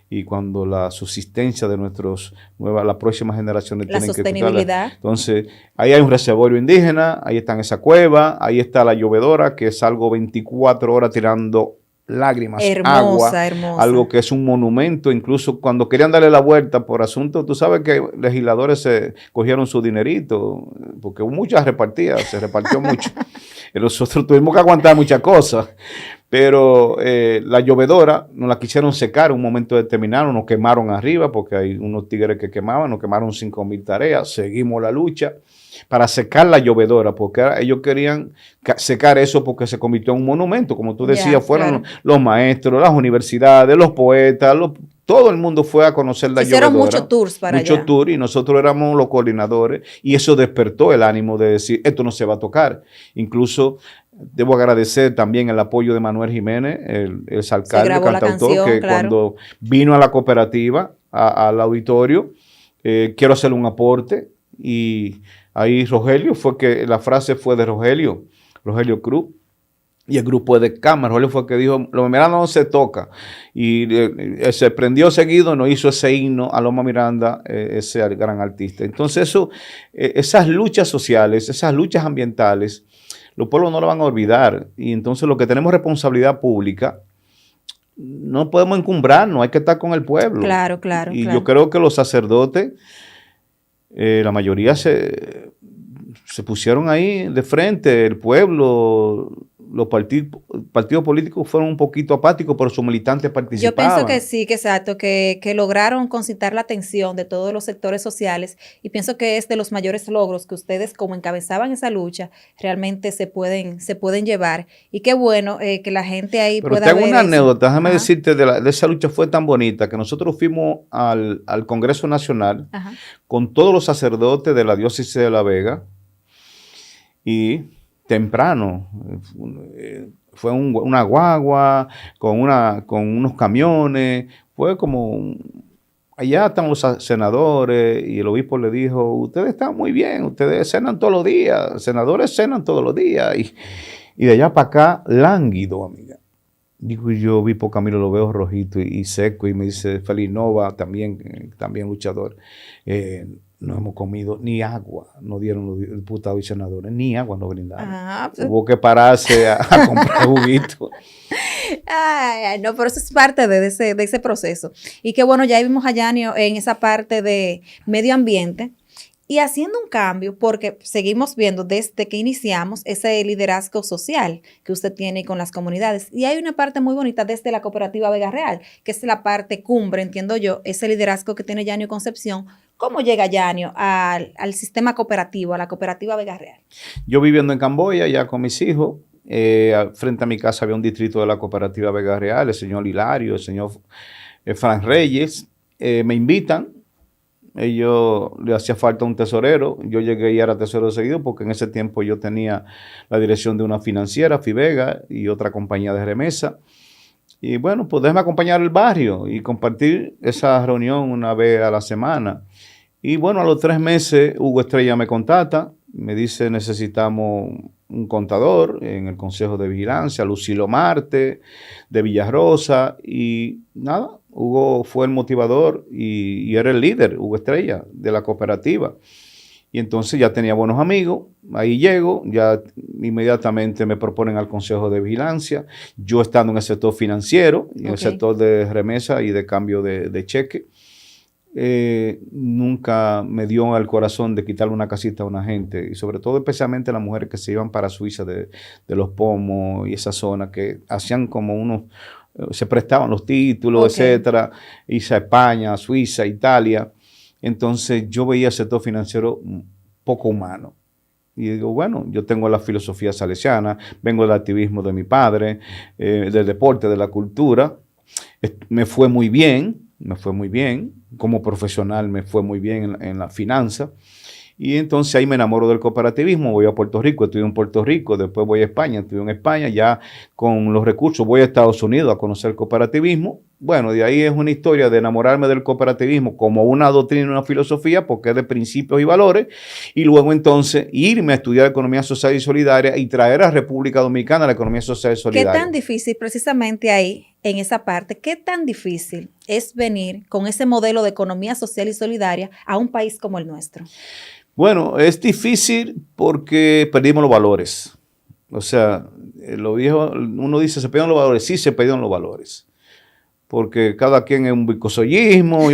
y cuando la subsistencia de las próximas generaciones La tienen que sostenibilidad. Entonces, ahí hay un reservorio indígena, ahí está en esa cueva, ahí está la llovedora, que es algo 24 horas tirando lágrimas, Hermosa, agua, hermosa. algo que es un monumento. Incluso cuando querían darle la vuelta por asunto, tú sabes que legisladores se cogieron su dinerito, porque hubo muchas repartidas, se repartió mucho. Nosotros tuvimos que aguantar muchas cosas, pero la llovedora nos la quisieron secar en un momento determinado, nos quemaron arriba, porque hay unos tigres que quemaban, nos quemaron 5,000 tareas, seguimos la lucha para secar la llovedora, porque ellos querían secar eso porque se convirtió en un monumento, como tú decías, fueron claro. los maestros, las universidades, los poetas, todo el mundo fue a conocer la Hicieron llovedora. muchos tours para allá. Muchos tours, y nosotros éramos los coordinadores, y eso despertó el ánimo de decir, esto no se va a tocar. Incluso debo agradecer también el apoyo de Manuel Jiménez, el alcalde, cantautor, canción, que claro. cuando vino a la cooperativa, al auditorio, quiero hacerle un aporte, y ahí Rogelio la frase fue de Rogelio Cruz, y el grupo de cámara. Rogelio fue el que dijo, Loma Miranda no se toca, y se prendió seguido, nos hizo ese himno a Loma Miranda, ese gran artista. Entonces esas luchas sociales, esas luchas ambientales, los pueblos no lo van a olvidar, y entonces lo que tenemos responsabilidad pública, no podemos encumbrarnos, hay que estar con el pueblo. Claro. Y yo creo que los sacerdotes, la mayoría se pusieron ahí de frente, el pueblo, los partidos políticos fueron un poquito apáticos, pero sus militantes participaban. Yo pienso que sí, que exacto, que lograron concitar la atención de todos los sectores sociales, y pienso que es de los mayores logros que ustedes, como encabezaban esa lucha, realmente se pueden llevar. Y qué bueno que la gente ahí pero pueda ver tengo una eso. anécdota, déjame Ajá. decirte, de esa lucha fue tan bonita que nosotros fuimos al Congreso Nacional Ajá. con todos los sacerdotes de la diócesis de La Vega, y temprano fue una guagua con unos camiones, fue como allá están los senadores, y el obispo le dijo, ustedes están muy bien, ustedes cenan todos los días, senadores cenan todos los días, y de allá para acá lánguido, amiga. Digo, yo vi por camino, lo veo rojito y seco, y me dice Félix Nova, también luchador, no hemos comido ni agua, nos dieron los diputados y senadores, ni agua nos brindaron. Hubo que pararse a comprar juguito. Ay, no, pero eso es parte de ese proceso. Y que bueno, ya vimos a Yanio en esa parte de medio ambiente, y haciendo un cambio, porque seguimos viendo desde que iniciamos ese liderazgo social que usted tiene con las comunidades. Y hay una parte muy bonita desde la cooperativa Vega Real, que es la parte cumbre, entiendo yo, ese liderazgo que tiene Yanio Concepción. ¿Cómo llega Yanio al sistema cooperativo, a la cooperativa Vega Real? Yo viviendo en Camboya, ya con mis hijos, frente a mi casa había un distrito de la cooperativa Vega Real, el señor Hilario, el señor Fran Reyes, me invitan. Ellos le hacía falta un tesorero, yo llegué y era tesorero seguido, porque en ese tiempo yo tenía la dirección de una financiera, Fivega, y otra compañía de remesa. Y bueno, pues déjame acompañar el barrio y compartir esa reunión una vez a la semana. Y bueno, a los 3 meses Hugo Estrella me contacta, me dice, necesitamos un contador en el Consejo de Vigilancia, Lucilo Marte, de Villarrosa, y nada, Hugo fue el motivador y era el líder, Hugo Estrella, de la cooperativa. Y entonces ya tenía buenos amigos, ahí llego, ya inmediatamente me proponen al Consejo de Vigilancia, yo estando en el sector financiero, y en el sector de remesa y de cambio de cheque. Nunca me dio al corazón de quitarle una casita a una gente, y sobre todo especialmente las mujeres que se iban para Suiza de Los Pomos y esa zona, que hacían como se prestaban los títulos, etcétera, irse a España, Suiza, Italia. Entonces yo veía el sector financiero poco humano. Y digo, bueno, yo tengo la filosofía salesiana, vengo del activismo de mi padre, del deporte, de la cultura. Me fue muy bien, como profesional me fue muy bien en la finanza. Y entonces ahí me enamoro del cooperativismo, voy a Puerto Rico, estudio en Puerto Rico, después voy a España, estudio en España, ya con los recursos voy a Estados Unidos a conocer el cooperativismo, bueno, de ahí es una historia de enamorarme del cooperativismo como una doctrina y una filosofía, porque es de principios y valores, y luego entonces irme a estudiar economía social y solidaria y traer a República Dominicana la economía social y ¿Qué solidaria. tan difícil, precisamente ahí, en esa parte, qué tan difícil es venir con ese modelo de economía social y solidaria a un país como el nuestro? Bueno, es difícil porque perdimos los valores. O sea, lo viejo, uno dice, se perdieron los valores. Sí, se perdieron los valores. Porque cada quien es un bicosollismo,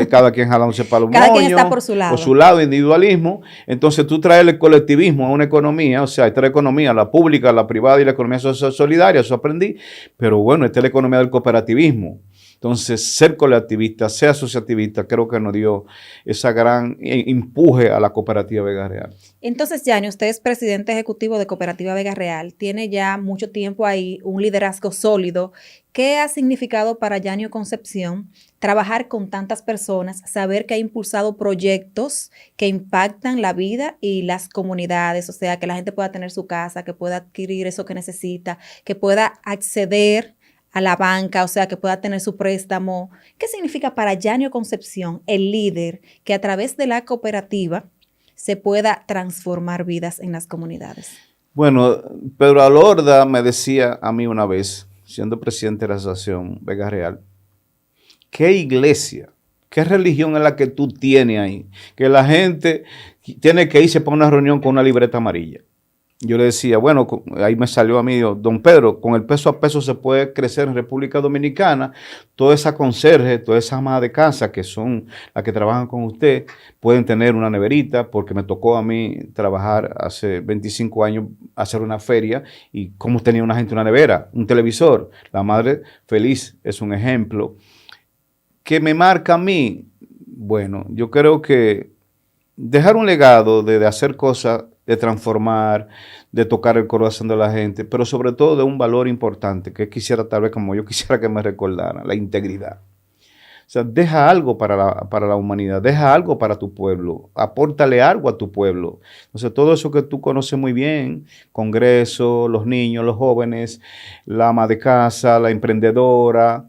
cada quien jalándose para los Cada quien moños, está por su lado, individualismo. Entonces tú traes el colectivismo a una economía, o sea, hay tres economías, la pública, la privada y la economía social solidaria, eso aprendí, pero bueno, esta es la economía del cooperativismo. Entonces, ser colectivista, ser asociativista, creo que nos dio esa gran empuje a la cooperativa Vega Real. Entonces, Yanni, usted es presidente ejecutivo de Cooperativa Vega Real, tiene ya mucho tiempo ahí, un liderazgo sólido. ¿Qué ha significado para Yanio Concepción trabajar con tantas personas, saber que ha impulsado proyectos que impactan la vida y las comunidades, o sea, que la gente pueda tener su casa, que pueda adquirir eso que necesita, que pueda acceder a la banca, o sea, que pueda tener su préstamo? ¿Qué significa para Yanio Concepción, el líder, que a través de la cooperativa se pueda transformar vidas en las comunidades? Bueno, Pedro Alorda me decía a mí una vez, siendo presidente de la Asociación Vega Real, ¿qué iglesia, qué religión es la que tú tienes ahí? Que la gente tiene que irse para una reunión con una libreta amarilla. Yo le decía, bueno, ahí me salió a mí, don Pedro, con el peso a peso se puede crecer en República Dominicana. Toda esa conserje, toda esa ama de casa que son las que trabajan con usted, pueden tener una neverita, porque me tocó a mí trabajar hace 25 años, hacer una feria, y cómo tenía una gente una nevera, un televisor. La madre feliz es un ejemplo que me marca a mí. Bueno, yo creo que dejar un legado de hacer cosas, de transformar, de tocar el corazón de la gente, pero sobre todo de un valor importante que quisiera, tal vez como yo quisiera que me recordara, la integridad. O sea, deja algo para la humanidad, deja algo para tu pueblo, apórtale algo a tu pueblo. Entonces, todo eso que tú conoces muy bien, Congreso, los niños, los jóvenes, la ama de casa, la emprendedora,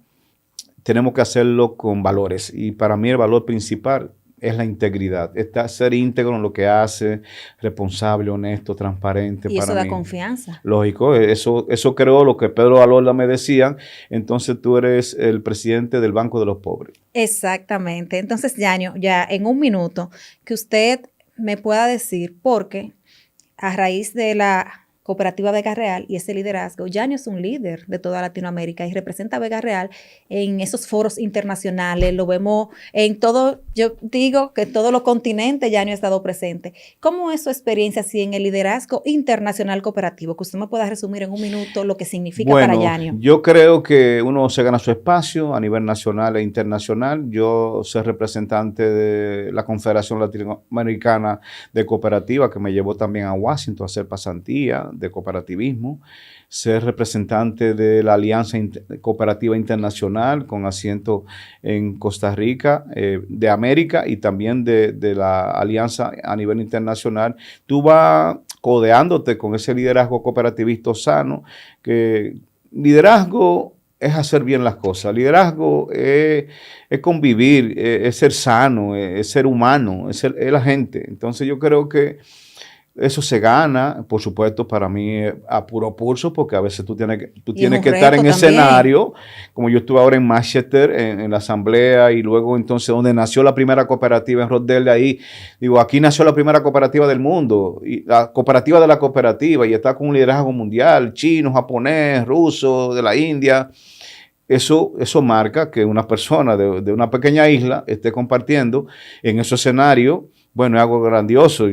tenemos que hacerlo con valores. Y para mí el valor principal es la integridad, ser íntegro en lo que hace, responsable, honesto, transparente. Y para eso da mí, confianza. lógico, eso creó lo que Pedro Alorda me decía, entonces tú eres el presidente del Banco de los Pobres. Exactamente. Entonces, Yanio, ya en un minuto, que usted me pueda decir, porque a raíz de la Cooperativa Vega Real y ese liderazgo, Yanio es un líder de toda Latinoamérica y representa a Vega Real en esos foros internacionales, lo vemos en todo, yo digo que en todos los continentes Yanio ha estado presente. ¿Cómo es su experiencia así en el liderazgo internacional cooperativo? Que usted me pueda resumir en un minuto lo que significa para Yanio. Yo creo que uno se gana su espacio a nivel nacional e internacional. Yo soy representante de la Confederación Latinoamericana de Cooperativas, que me llevó también a Washington a hacer pasantía de cooperativismo, ser representante de la Alianza Cooperativa Internacional con asiento en Costa Rica, de América, y también de la alianza a nivel internacional. Tú vas codeándote con ese liderazgo cooperativista sano, que liderazgo es hacer bien las cosas, liderazgo es convivir, es ser sano, es ser humano, es la gente. Entonces yo creo que eso se gana, por supuesto, para mí a puro pulso, porque a veces tú tienes que estar en escenario, como yo estuve ahora en Manchester, en la asamblea, y luego entonces donde nació la primera cooperativa en Rosedale, ahí, digo, aquí nació la primera cooperativa del mundo, y la cooperativa de la cooperativa, y está con un liderazgo mundial, chino, japonés, ruso, de la India. Eso marca que una persona de una pequeña isla esté compartiendo en ese escenario. Bueno, es algo grandioso.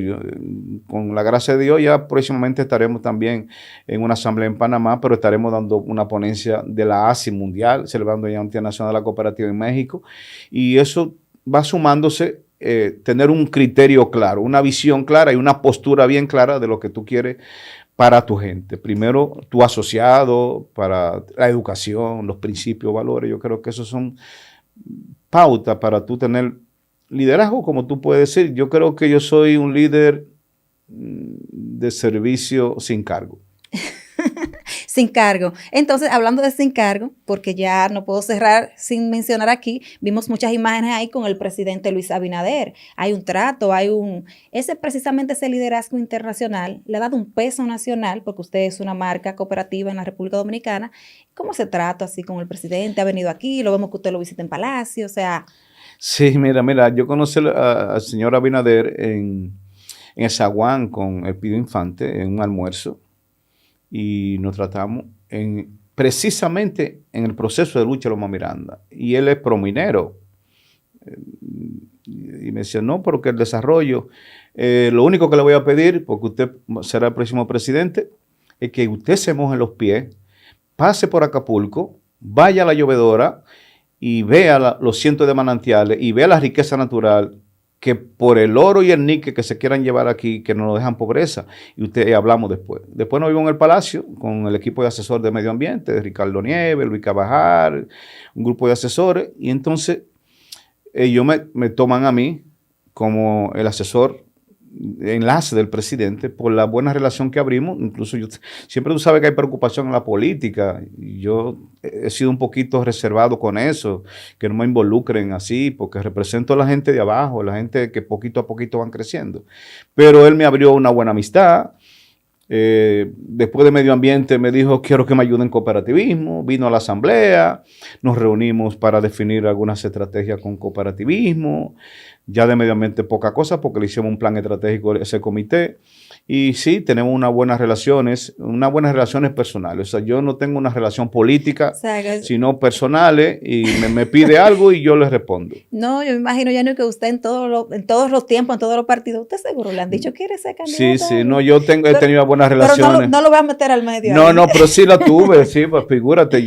Con la gracia de Dios, ya próximamente estaremos también en una asamblea en Panamá, pero estaremos dando una ponencia de la ASI mundial, celebrando ya un Día Nacional de la Cooperativa en México. Y eso va sumándose, tener un criterio claro, una visión clara y una postura bien clara de lo que tú quieres para tu gente. Primero, tu asociado, para la educación, los principios, valores. Yo creo que esos son pautas para tú tener liderazgo, como tú puedes decir. Yo creo que yo soy un líder de servicio sin cargo. Sin cargo. Entonces, hablando de sin cargo, porque ya no puedo cerrar sin mencionar aquí, vimos muchas imágenes ahí con el presidente Luis Abinader. Hay un trato, precisamente ese liderazgo internacional le ha dado un peso nacional, porque usted es una marca cooperativa en la República Dominicana. ¿Cómo se trata así con el presidente? Ha venido aquí, lo vemos que usted lo visita en Palacio, o sea... Sí, mira, yo conocí al señor Abinader en el Zaguán con el Pido Infante en un almuerzo y nos tratamos precisamente en el proceso de lucha de Loma Miranda. Y él es prominero. Y me decía, no, porque el desarrollo, lo único que le voy a pedir, porque usted será el próximo presidente, es que usted se moje los pies, pase por Acapulco, vaya a la llovedora y vea los cientos de manantiales y vea la riqueza natural que por el oro y el níquel que se quieran llevar aquí, que nos dejan pobreza. Y hablamos después. Después nos vimos en el Palacio con el equipo de asesor de medio ambiente, de Ricardo Nieves, Luis Cabajal, un grupo de asesores. Y entonces ellos me toman a mí como el asesor enlace del presidente por la buena relación que abrimos. Incluso siempre tú sabes que hay preocupación en la política y yo he sido un poquito reservado con eso, que no me involucren así, porque represento a la gente de abajo, la gente que poquito a poquito van creciendo. Pero él me abrió una buena amistad. Después de medio ambiente me dijo, quiero que me ayuden en cooperativismo, vino a la asamblea, nos reunimos para definir algunas estrategias con cooperativismo. Ya de medio ambiente poca cosa porque le hicimos un plan estratégico a ese comité. Y sí, tenemos unas buenas relaciones personales. O sea, yo no tengo una relación política, sino personales, y me pide algo y yo le respondo. No, yo me imagino, Yanio, que usted en todos los tiempos, en todos los partidos, usted seguro le han dicho, ¿quiere ser candidato? Sí, no, he tenido buenas relaciones. Pero no lo voy a meter al medio. No, pero sí la tuve, sí, pues figúrate,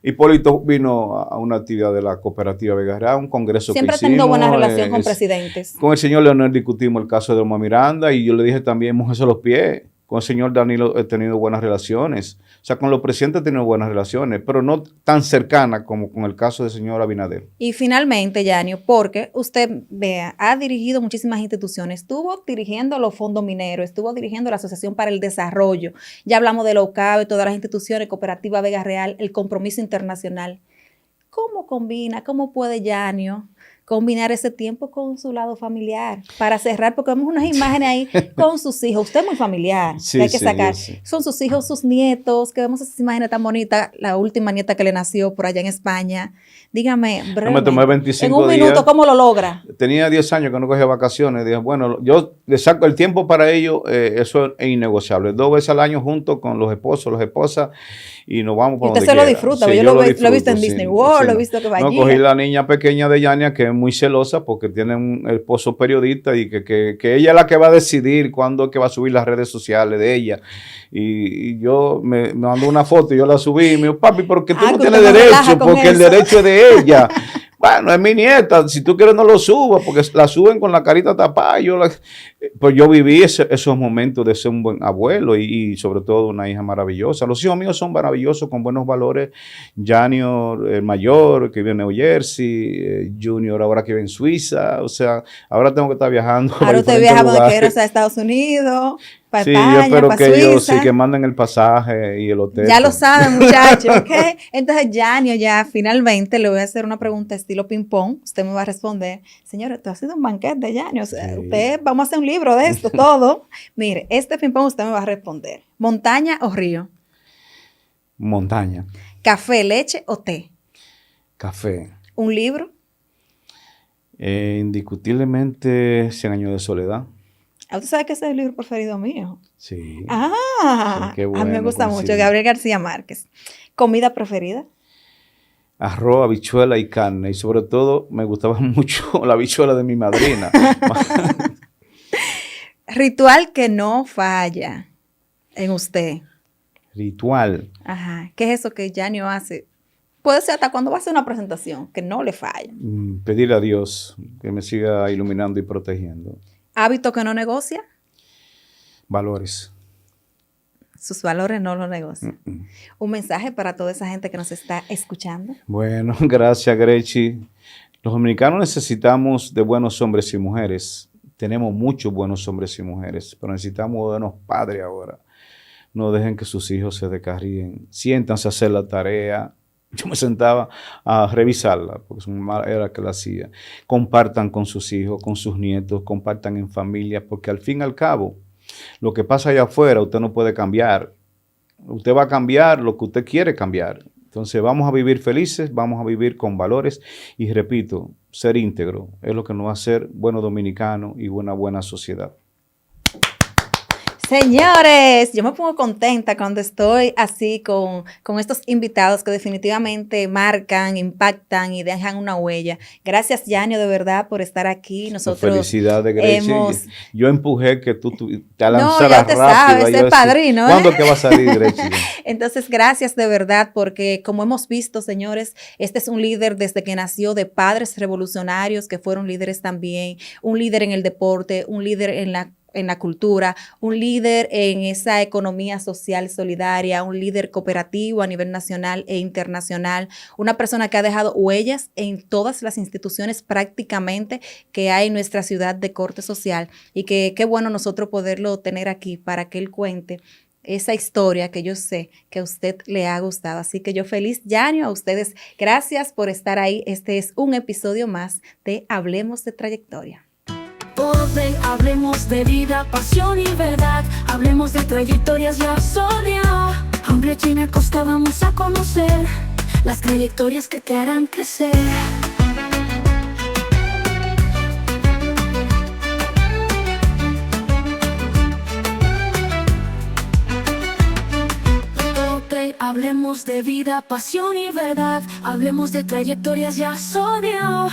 Hipólito vino a una actividad de la cooperativa Vega, un congreso siempre que hicimos. Siempre ha tenido buena relación con presidentes. Con el señor Leonel discutimos el caso de Loma Miranda y yo le dije también, mojese los pies. Con el señor Danilo he tenido buenas relaciones. O sea, con los presidentes he tenido buenas relaciones, pero no tan cercanas como con el caso del señor Abinader. Y finalmente, Yanio, porque usted, ha dirigido muchísimas instituciones, estuvo dirigiendo los fondos mineros, estuvo dirigiendo la Asociación para el Desarrollo, ya hablamos de la OCAB, todas las instituciones, Cooperativa Vega Real, el compromiso internacional. ¿Cómo puede Yanio combinar ese tiempo con su lado familiar? Para cerrar, porque vemos unas imágenes ahí con sus hijos. Usted es muy familiar, sí, que hay que sacar. Sí. Son sus hijos, sus nietos, que vemos esas imágenes tan bonitas. La última nieta que le nació por allá en España. Dígame, me tomé 25 en un minuto, días. ¿Cómo lo logra? Tenía 10 años que no cogía vacaciones. Dije, bueno, yo le saco el tiempo para ello, eso es innegociable. 2 veces al año junto con los esposos, las esposas, y nos vamos para donde quiera. Usted se lo disfruta, sí, yo lo he visto en Disney World, lo he visto que va allí. No, cogí la niña pequeña de Yania, que es muy celosa porque tiene un esposo periodista y que ella es la que va a decidir cuándo es que va a subir las redes sociales de ella. Y yo me mandó una foto y yo la subí y me dijo, papi, porque tú no tienes derecho, porque el derecho es de ella. Bueno, es mi nieta, si tú quieres no lo subas, porque la suben con la carita tapada. Pues yo viví esos momentos de ser un buen abuelo y sobre todo una hija maravillosa. Los hijos míos son maravillosos, con buenos valores. Junior, el mayor, que vive en New Jersey, Junior ahora que vive en Suiza. O sea, ahora tengo que estar viajando. Ahora usted viaja donde quiera, a Estados Unidos, para España, yo espero para que Suiza. ellos sí que manden el pasaje y el hotel. Ya lo saben, muchachos, ¿ok? Entonces, Yanio, ya finalmente le voy a hacer una pregunta estilo ping-pong. Usted me va a responder, señor, esto ha sido un banquete, Yanio. O sea, vamos a hacer un libro de esto, todo. Mire, este ping-pong usted me va a responder. ¿Montaña o río? Montaña. ¿Café, leche o té? Café. ¿Un libro? Indiscutiblemente 100 años de soledad. ¿Usted sabe que ese es el libro preferido mío? Sí. Sí, qué bueno, a mí me gusta mucho. Gabriel García Márquez. ¿Comida preferida? Arroz, habichuela y carne. Y sobre todo me gustaba mucho la habichuela de mi madrina. Ritual que no falla en usted. Ritual. Ajá. ¿Qué es eso que Yanio hace? Puede ser hasta cuando va a hacer una presentación, que no le falla. Pedirle a Dios que me siga iluminando y protegiendo. ¿Hábito que no negocia? Valores. Sus valores no los negocia. Un mensaje para toda esa gente que nos está escuchando. Bueno, gracias, Grechi. Los dominicanos necesitamos de buenos hombres y mujeres. Tenemos muchos buenos hombres y mujeres, pero necesitamos buenos padres ahora. no dejen que sus hijos se descarríen. Siéntanse a hacer la tarea. Yo me sentaba a revisarla, porque su mamá era que la hacía. Compartan con sus hijos, con sus nietos, compartan en familia, porque al fin y al cabo, lo que pasa allá afuera, usted no puede cambiar. Usted va a cambiar lo que usted quiere cambiar. Entonces vamos a vivir felices, vamos a vivir con valores y repito, ser íntegro es lo que nos va a hacer buenos dominicanos y una buena sociedad. Señores, yo me pongo contenta cuando estoy así con estos invitados que definitivamente marcan, impactan y dejan una huella. Gracias, Yanio, de verdad, por estar aquí. Nosotros felicidades, Grechi. Yo empujé que tú te lanzaras no, ya te rápido. Sabes, es padrino. ¿Cuándo que va a salir, Grechi? Entonces, gracias de verdad, porque como hemos visto, señores, este es un líder desde que nació de padres revolucionarios que fueron líderes también, un líder en el deporte, un líder en la cultura, un líder en esa economía social solidaria, un líder cooperativo a nivel nacional e internacional, una persona que ha dejado huellas en todas las instituciones prácticamente que hay en nuestra ciudad de corte social y que qué bueno nosotros poderlo tener aquí para que él cuente esa historia que yo sé que a usted le ha gustado. Así que yo feliz, Yanio, a ustedes. Gracias por estar ahí. Este es un episodio más de Hablemos de Trayectoria. Hablemos de vida, pasión y verdad. Hablemos de trayectorias ya soñado. Hombre China Costa, vamos a conocer las trayectorias que te harán crecer. Hablemos de vida, pasión y verdad. Hablemos de trayectorias ya soñado.